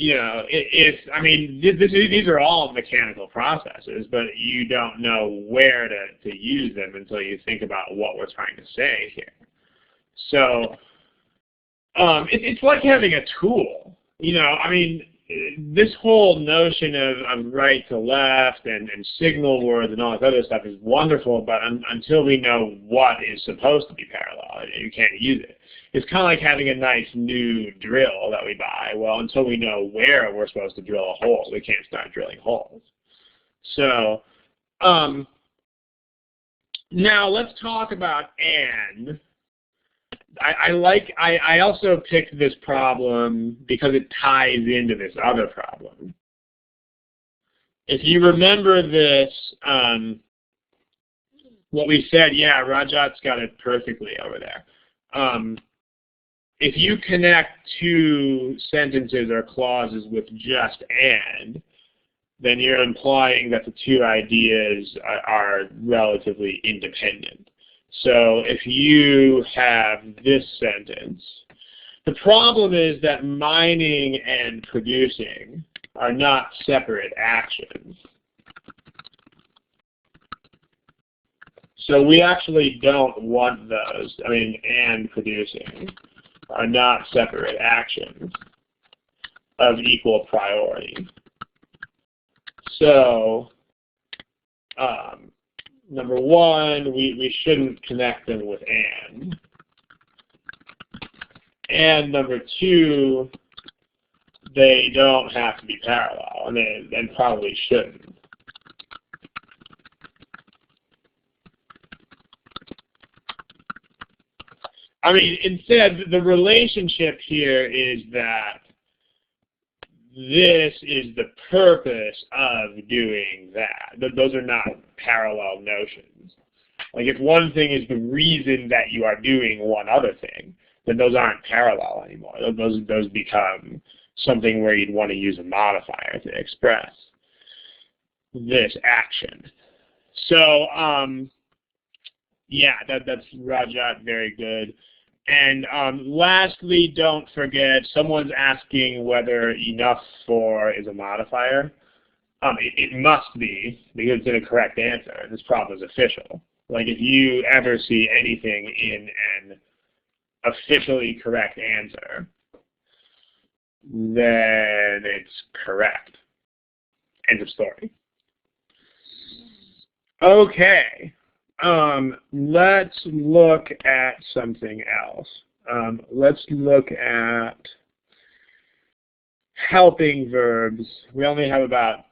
[SPEAKER 1] You know, I mean, these are all mechanical processes, but you don't know where to use them until you think about what we're trying to say here. So it's like having a tool. You know, I mean, this whole notion of right to left and signal words and all this other stuff is wonderful, but until we know what is supposed to be parallel, you can't use it. It's kind of like having a nice new drill that we buy. Well, until we know where we're supposed to drill a hole, we can't start drilling holes. So now let's talk about and. I also picked this problem because it ties into this other problem. If you remember this, what we said, yeah, Rajat's got it perfectly over there. If you connect two sentences or clauses with just and, then you're implying that the two ideas are relatively independent. So if you have this sentence, the problem is that mining and producing are not separate actions. So we actually don't want those. I mean, and producing are not separate actions of equal priority. So, number one, we shouldn't connect them with and. And number two, they don't have to be parallel, and probably shouldn't. I mean, instead, the relationship here is that this is the purpose of doing that. Those are not parallel notions. Like if one thing is the reason that you are doing one other thing, then those aren't parallel anymore. Those become something where you'd want to use a modifier to express this action. So, yeah, that's Rajat, very good. And lastly, don't forget, someone's asking whether enough for is a modifier. It must be, because it's a correct answer. This problem is official. Like if you ever see anything in an officially correct answer, then it's correct. End of story. Okay. Let's look at something else. Let's look at helping verbs. We only have about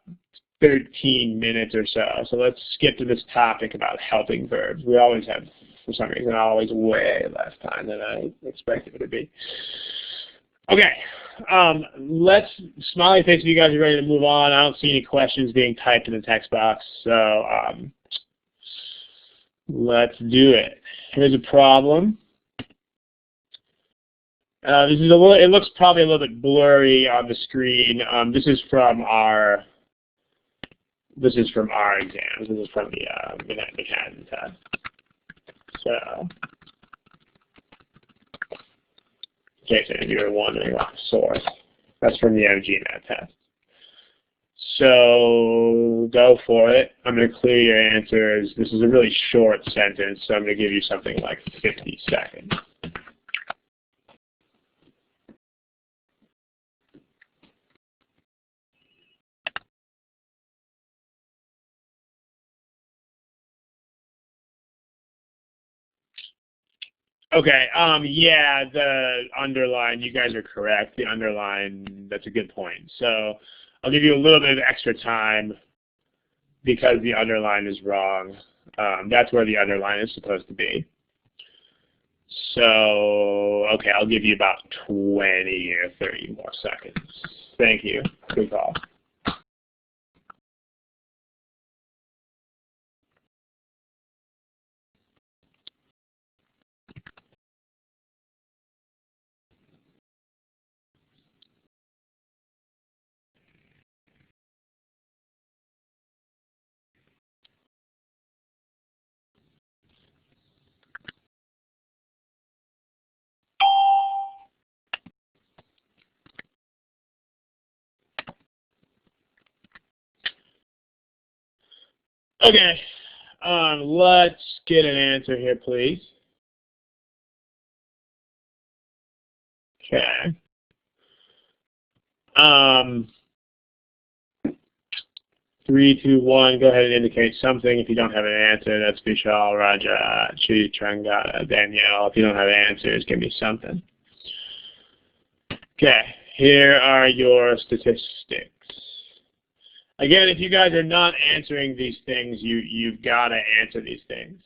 [SPEAKER 1] 13 minutes or so, so let's skip to this topic about helping verbs. We always have, for some reason, always way less time than I expected it to be. Okay, let's, smiley face if you guys are ready to move on. I don't see any questions being typed in the text box, so let's do it. Here's a problem. This is it looks probably a little bit blurry on the screen. This is from our exams. This is from the Manhattan test. So, in case any of you are wondering about the source, that's from the MGMAT test. So go for it. I'm going to clear your answers. This is a really short sentence, so I'm going to give you something like 50 seconds. Okay, yeah, the underline, you guys are correct. The underline, that's a good point. So I'll give you a little bit of extra time because the underline is wrong. That's where the underline is supposed to be. So, okay, I'll give you about 20 or 30 more seconds. Thank you. Good call. Okay, let's get an answer here, please. Okay. 3, 2, 1, go ahead and indicate something. If you don't have an answer, that's Vishal, Raja, Chi, Trangata, Danielle. If you don't have answers, give me something. Okay, here are your statistics. Again, if you guys are not answering these things, you've got to answer these things.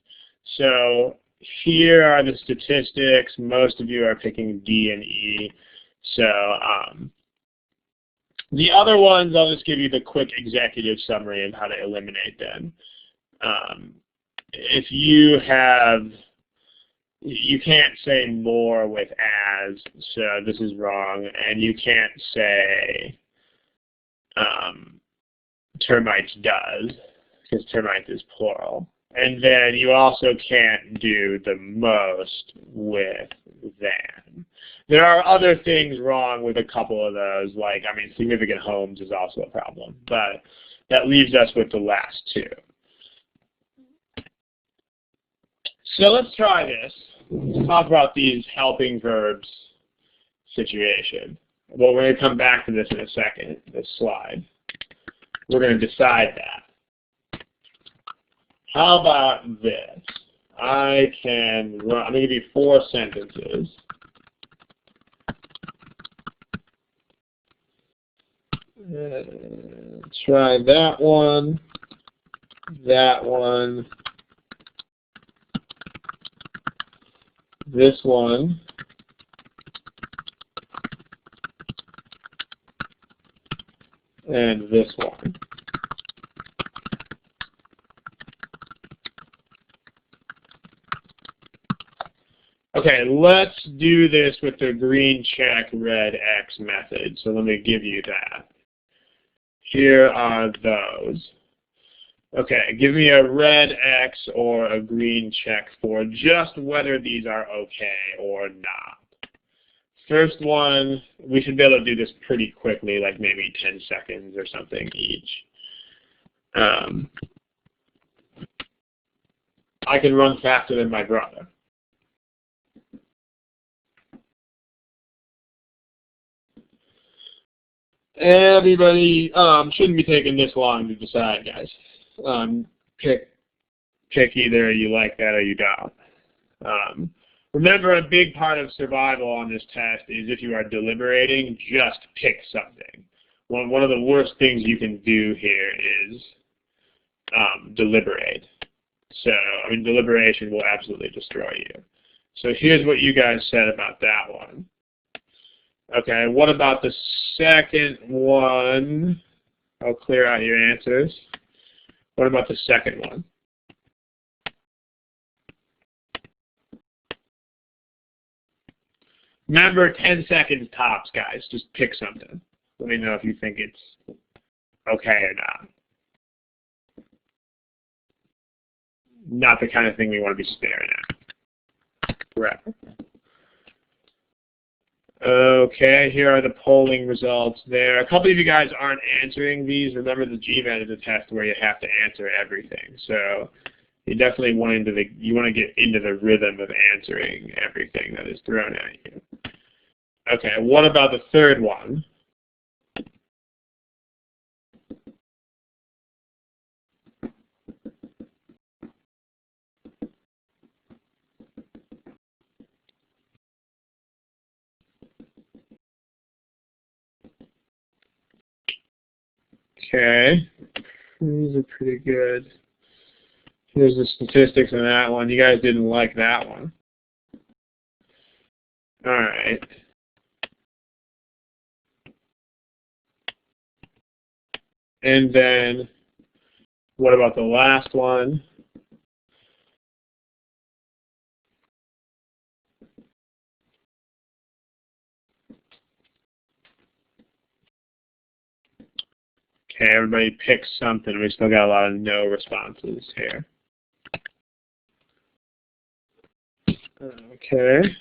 [SPEAKER 1] So here are the statistics. Most of you are picking D and E. So the other ones, I'll just give you the quick executive summary of how to eliminate them. If you can't say more with as, so this is wrong, and you can't say termites does, because termites is plural. And then you also can't do the most with than. There are other things wrong with a couple of those, like, I mean, significant homes is also a problem, but that leaves us with the last two. So let's try this. Let's talk about these helping verbs situation. Well, we're going to come back to this in a second, this slide. We're going to decide that. How about this? I'm going to give you 4 sentences. Try that one, this one, and this one. Okay, let's do this with the green check, red X method. So let me give you that. Here are those. Okay, give me a red X or a green check for just whether these are okay or not. First one, we should be able to do this pretty quickly, like maybe 10 seconds or something each. I can run faster than my brother. Everybody shouldn't be taking this long to decide, guys. Pick either you like that or you don't. Remember, a big part of survival on this test is if you are deliberating, just pick something. One of the worst things you can do here is deliberate. So, I mean, deliberation will absolutely destroy you. So here's what you guys said about that one. Okay, what about the second one? I'll clear out your answers. What about the second one? Remember, 10 seconds tops, guys. Just pick something. Let me know if you think it's okay or not. Not the kind of thing we want to be staring at forever. Okay, here are the polling results there. A couple of you guys aren't answering these. Remember, the GMAT is a test where you have to answer everything. So you definitely want to get into the rhythm of answering everything that is thrown at you. Okay, what about the third one? Okay. These are pretty good. Here's the statistics on that one. You guys didn't like that one. All right. And then, what about the last one? Okay, everybody picks something. We still got a lot of no responses here. Okay.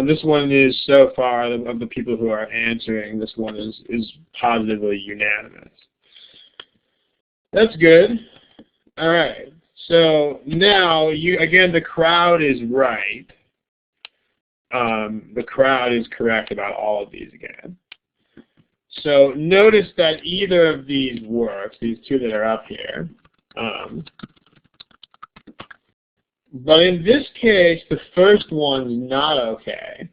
[SPEAKER 1] This one is, so far, of the people who are answering, this one is positively unanimous. That's good. All right. So now, again, the crowd is right. The crowd is correct about all of these again. So notice that either of these works, these two that are up here. But in this case, the first one's not okay.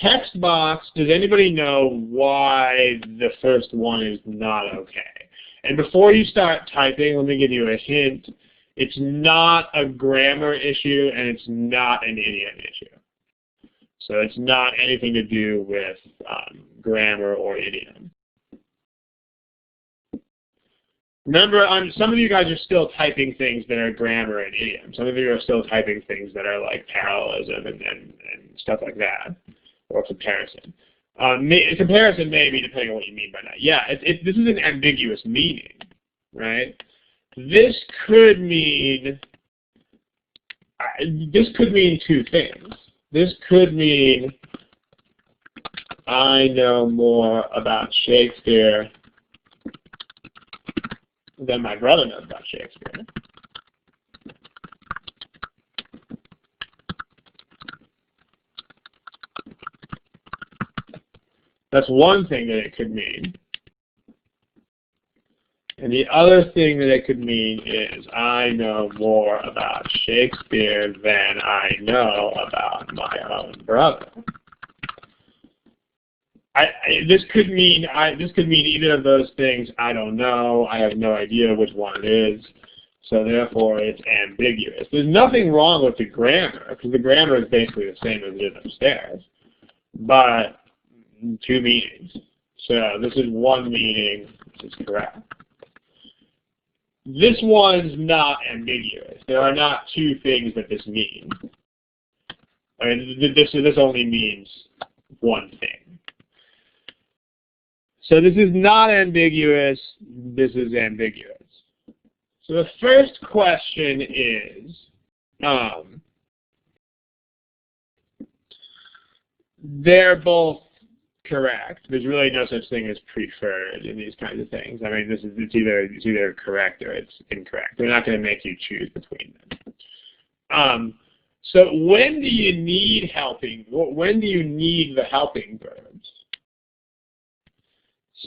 [SPEAKER 1] Text box, does anybody know why the first one is not okay? And before you start typing, let me give you a hint. It's not a grammar issue, and it's not an idiom issue. So it's not anything to do with grammar or idiom. Remember, some of you guys are still typing things that are grammar and idiom. Some of you are still typing things that are like parallelism and stuff like that, or comparison. Comparison may be depending on what you mean by that. Yeah, this is an ambiguous meaning, right? This could mean two things. This could mean I know more about Shakespeare than my brother knows about Shakespeare. That's one thing that it could mean. And the other thing that it could mean is I know more about Shakespeare than I know about my own brother. This could mean either of those things. I don't know. I have no idea which one it is. So therefore, it's ambiguous. There's nothing wrong with the grammar, because the grammar is basically the same as it is upstairs. But two meanings. So this is one meaning, which is correct. This one's not ambiguous. There are not two things that this means. I mean, this only means one thing. So this is not ambiguous. This is ambiguous. So the first question is, they're both correct. There's really no such thing as preferred in these kinds of things. I mean, it's either correct or it's incorrect. They're not going to make you choose between them. So when do you need when do you need the helping verbs?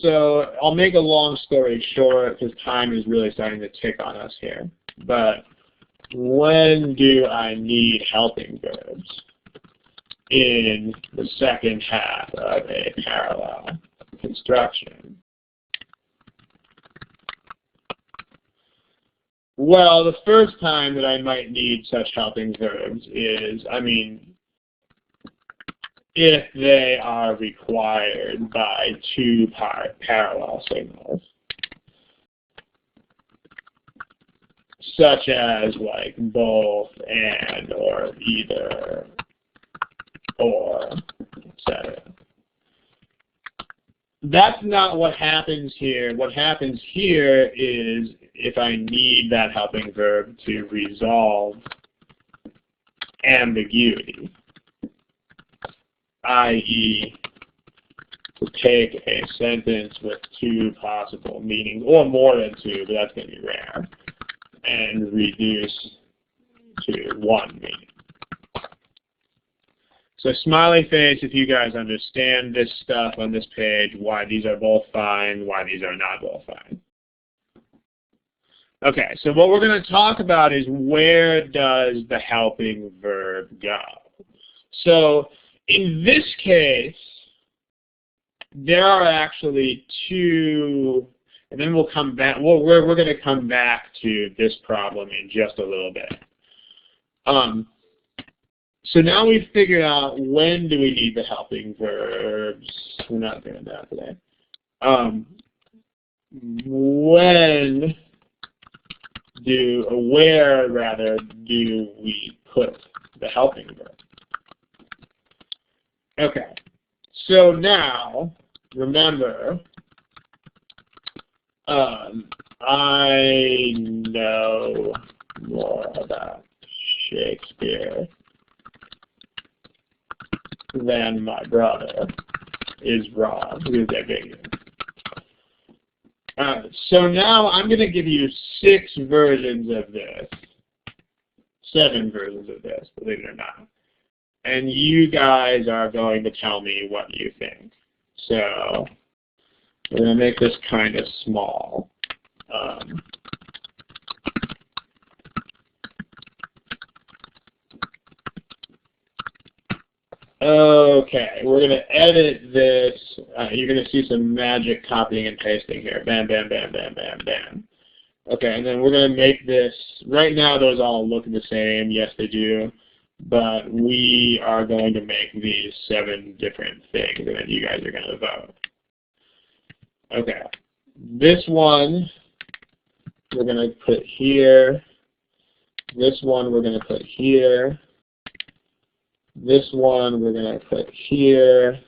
[SPEAKER 1] So I'll make a long story short because time is really starting to tick on us here. But when do I need helping verbs? In the second half of a parallel construction. Well, the first time that I might need such helping verbs is, if they are required by two parallel signals, such as like both, and, or either, or, etc. That's not what happens here. What happens here is if I need that helping verb to resolve ambiguity, i.e., to take a sentence with two possible meanings, or more than two, but that's going to be rare, and reduce to one meaning. So smiley face if you guys understand this stuff on this page, why these are both fine, why these are not both fine. Okay, so what we're going to talk about is where does the helping verb go? So in this case, there are actually two, and then we'll come back. Well, we're going to come back to this problem in just a little bit. So now we've figured out when do we need the helping verbs. We're not doing that today. Where rather do we put the helping verb? Okay. So now, remember, I know more about Shakespeare than my brother is wrong. Because they're bigger. So now I'm going to give you 6 versions of this. 7 versions of this, believe it or not. And you guys are going to tell me what you think. So we're going to make this kind of small. Okay, we're going to edit this. You're going to see some magic copying and pasting here. Bam, bam, bam, bam, bam, bam. Okay, and then we're going to make this, right now those all look the same. Yes, they do. But we are going to make these 7 different things, and then you guys are going to vote. Okay, this one we're going to put here. This one we're going to put here. This one we're going to put here.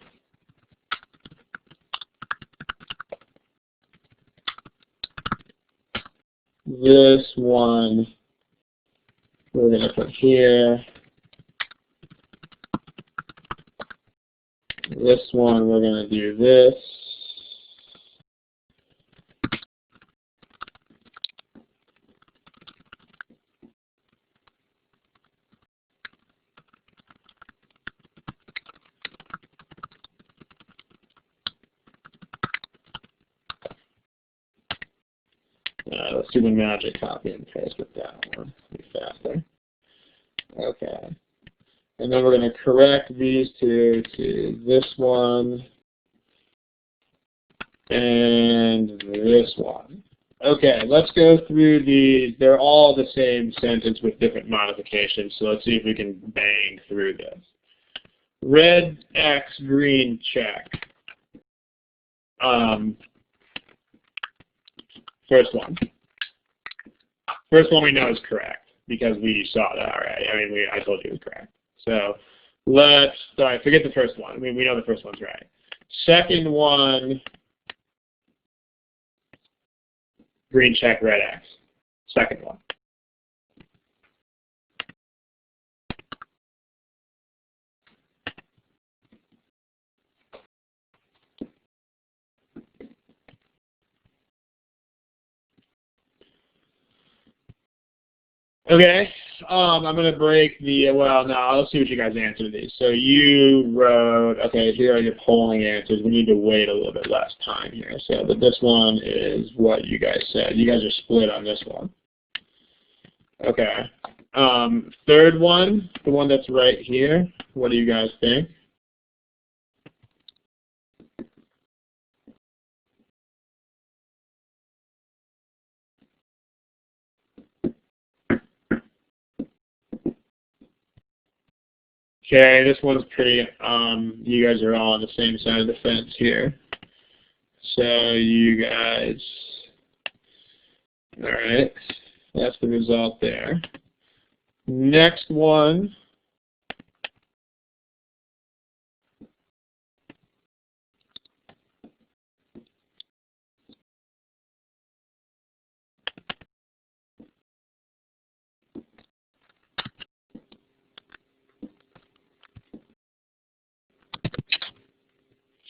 [SPEAKER 1] This one we're going to put here. This one we're going to do this. Let's do the magic copy and paste with that one. Be faster. Okay. And then we're going to correct these two to this one and this one. Okay, let's go through these. They're all the same sentence with different modifications, so let's see if we can bang through this. Red X, green check. First one. First one we know is correct because we saw that already. I mean, I told you it was correct. So sorry, forget the first one. I mean, we know the first one's right. Second one, green check, red X. Second one. Okay, I'm going to break the, well, no, let's see what you guys answer to these. So you wrote, okay, here are your polling answers. We need to wait a little bit less time here. So, but this one is what you guys said. You guys are split on this one. Okay. Third one, the one that's right here, what do you guys think? Okay, this one's pretty, you guys are all on the same side of the fence here. So you guys, all right, that's the result there. Next one.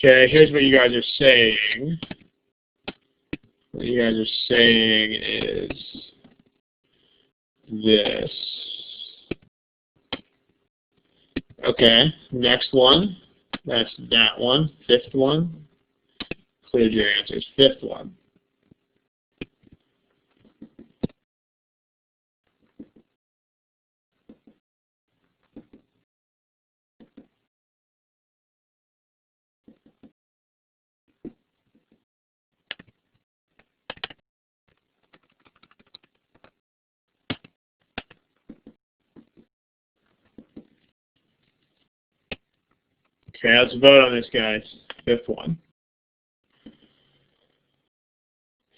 [SPEAKER 1] Okay, here's what you guys are saying. What you guys are saying is this. Okay, next one. That's that one. Fifth one. Cleared your answers. Fifth one. Okay, let's vote on this, guys. Fifth one.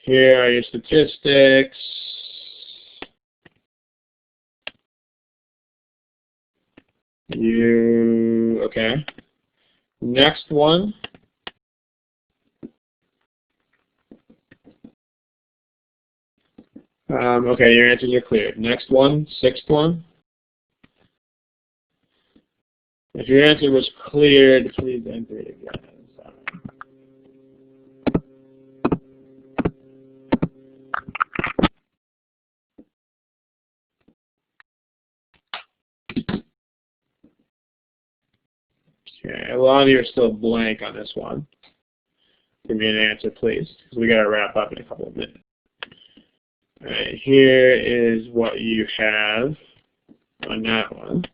[SPEAKER 1] Here are your statistics. Okay. Next one. Okay, your answers are clear. Next one, sixth one. If your answer was cleared, please enter it again. Okay, a lot of you are still blank on this one. Give me an answer, please, because we got to wrap up in a couple of minutes. All right, here is what you have on that one.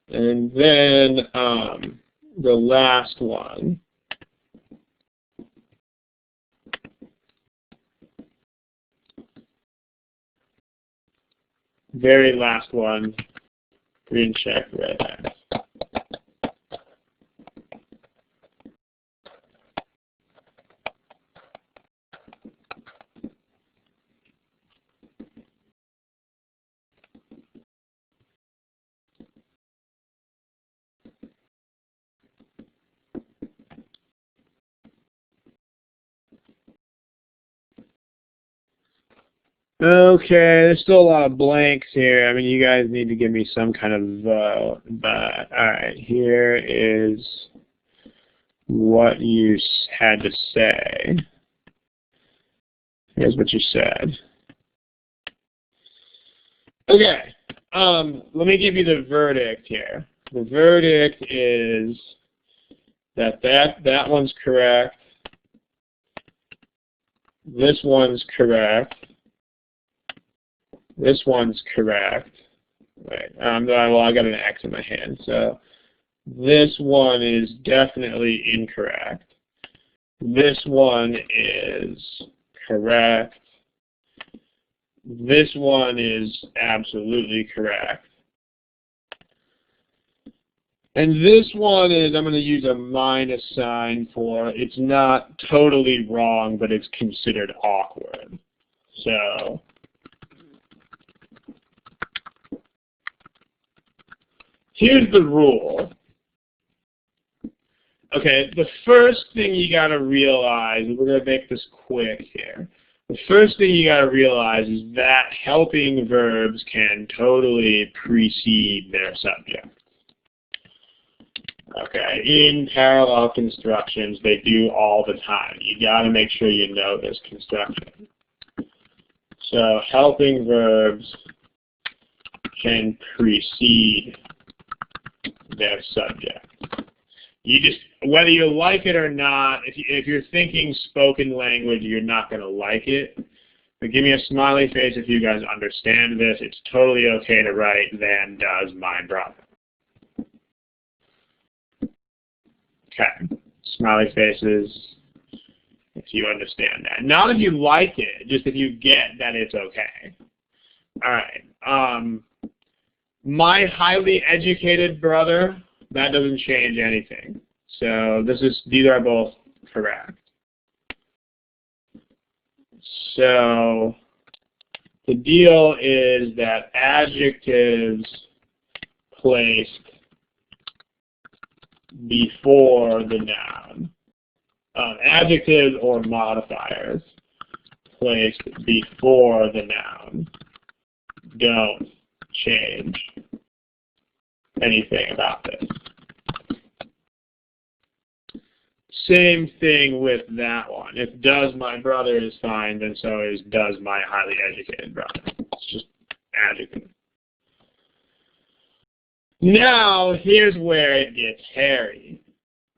[SPEAKER 1] And then the last one. Very last one. Green check, red hat. Okay, there's still a lot of blanks here. I mean, you guys need to give me some kind of vote. But, alright, here is what you had to say. Here's what you said. Okay, let me give you the verdict here. The verdict is that one's correct. This one's correct. This one's correct. Right. Well, I got an X in my hand, so this one is definitely incorrect. This one is correct. This one is absolutely correct. And this one is, I'm going to use a minus sign for, it's not totally wrong, but it's considered awkward. So here's the rule. Okay, the first thing you got to realize, and we're going to make this quick here. The first thing you got to realize is that helping verbs can totally precede their subject. Okay, in parallel constructions, they do all the time. You got to make sure you know this construction. So helping verbs can precede their subject. You just, whether you like it or not, if you're thinking spoken language, you're not going to like it. But give me a smiley face if you guys understand this. It's totally okay to write, then does my brother. Okay, smiley faces if you understand that. Not if you like it, just if you get that it's okay. All right. My highly educated brother, that doesn't change anything. So these are both correct. So the deal is that adjectives placed before the noun, adjectives or modifiers placed before the noun don't change anything about this. Same thing with that one. If does my brother is fine, then so is does my highly educated brother. It's just adjective. Now, here's where it gets hairy.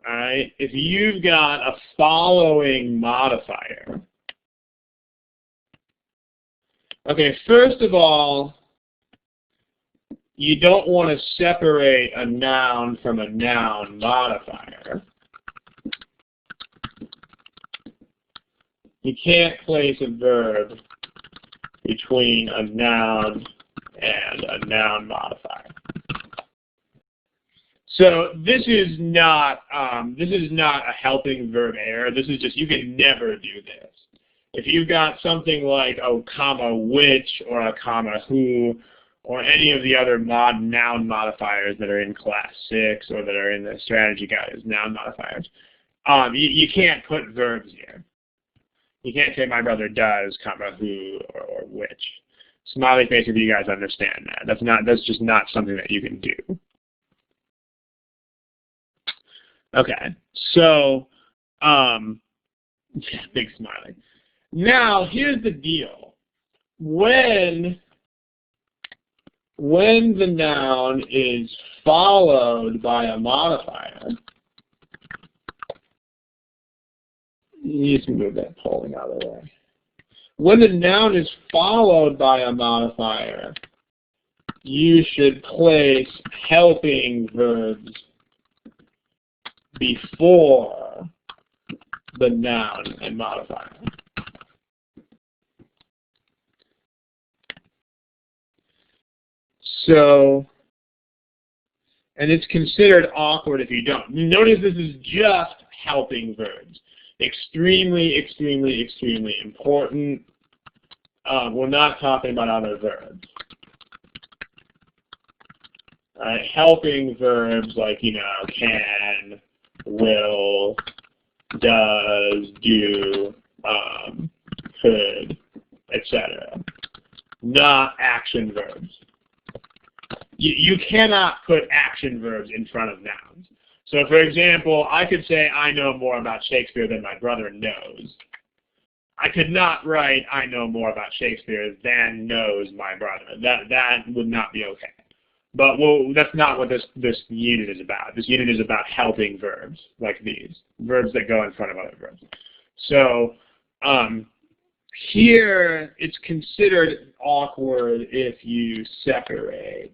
[SPEAKER 1] All right? If you've got a following modifier. Okay, first of all, you don't want to separate a noun from a noun modifier. You can't place a verb between a noun and a noun modifier. So this is not a helping verb error. This is just, you can never do this. If you've got something like a comma which or a comma who or any of the other noun modifiers that are in class 6 or that are in the strategy guide as noun modifiers, you can't put verbs here. You can't say my brother does, comma who or which. Smiley face if you guys understand that. That's just not something that you can do. Okay, so big smiley. Now here's the deal. When the noun is followed by a modifier, you just move that polling out of the way. When the noun is followed by a modifier, you should place helping verbs before the noun and modifier. So, and it's considered awkward if you don't. Notice this is just helping verbs. Extremely, extremely, extremely important. We're not talking about other verbs. Helping verbs like, can, will, does, do, could, etc. Not action verbs. You cannot put action verbs in front of nouns. So, for example, I could say I know more about Shakespeare than my brother knows. I could not write I know more about Shakespeare than knows my brother. That would not be okay. But that's not what this unit is about. This unit is about helping verbs like these, verbs that go in front of other verbs. So here it's considered awkward if you separate.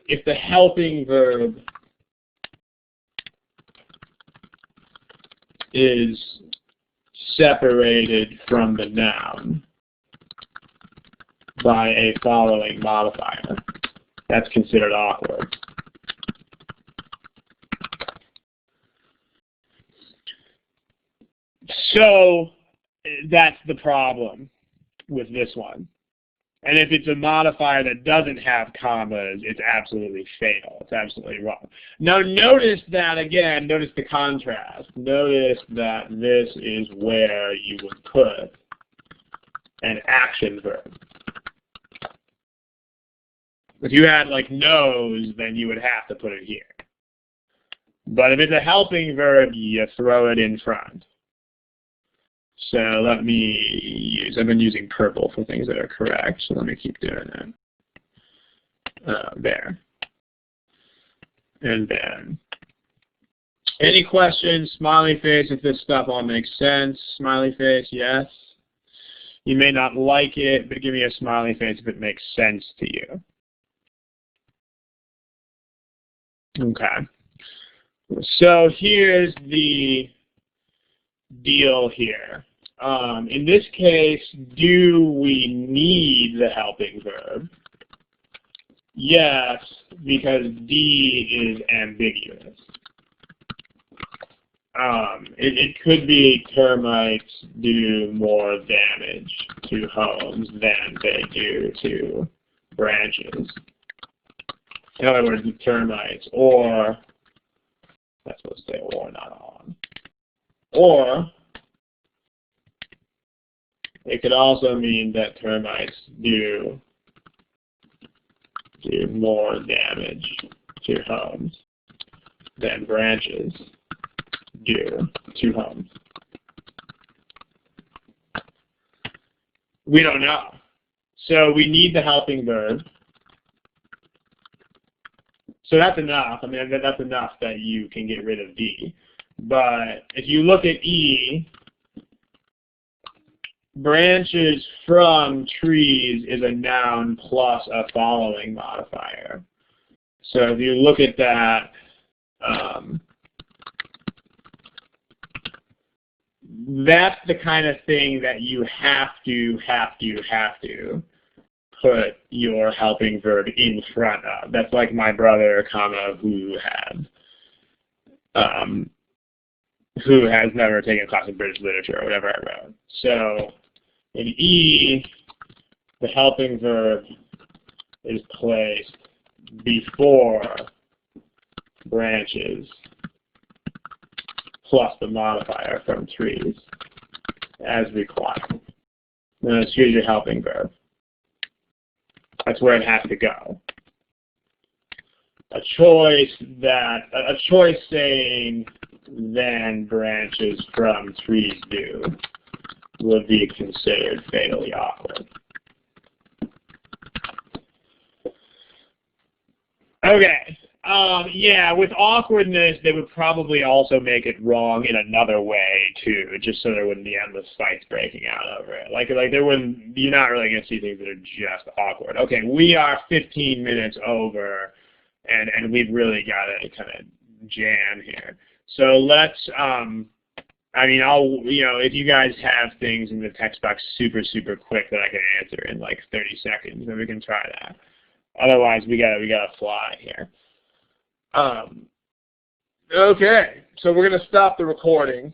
[SPEAKER 1] If the helping verb is separated from the noun by a following modifier, that's considered awkward. So that's the problem with this one. And if it's a modifier that doesn't have commas, it's absolutely fatal. It's absolutely wrong. Now notice that, again, notice the contrast. Notice that this is where you would put an action verb. If you had like knows, then you would have to put it here. But if it's a helping verb, you throw it in front. So let me use, I've been using purple for things that are correct, so let me keep doing that. There. And then, any questions? Smiley face if this stuff all makes sense. Smiley face, yes. You may not like it, but give me a smiley face if it makes sense to you. Okay. So here's the deal here. In this case, do we need the helping verb? Yes, because D is ambiguous. It could be termites do more damage to homes than they do to branches. In other words, the termites, or, that's supposed to say or, not on. Or, it could also mean that termites do more damage to homes than branches do to homes. We don't know. So we need the helping verb. So that's enough. I mean, that's enough that you can get rid of D. But if you look at E, branches from trees is a noun plus a following modifier. So if you look at that, that's the kind of thing that you have to put your helping verb in front of. That's like my brother, comma, who has never taken a class in British literature or whatever I wrote. So in E, the helping verb is placed before branches plus the modifier from trees as required. Then let's use your helping verb. That's where it has to go. A choice saying then branches from trees do would be considered fatally awkward. Okay. Yeah, with awkwardness, they would probably also make it wrong in another way too, just so there wouldn't be endless fights breaking out over it. Like there wouldn't. You're not really gonna see things that are just awkward. Okay, we are 15 minutes over, and we've really got to kind of jam here. So let's. I mean, if you guys have things in the text box super quick that I can answer in like 30 seconds, then we can try that. Otherwise, we gotta fly here. Okay, so we're going to stop the recording.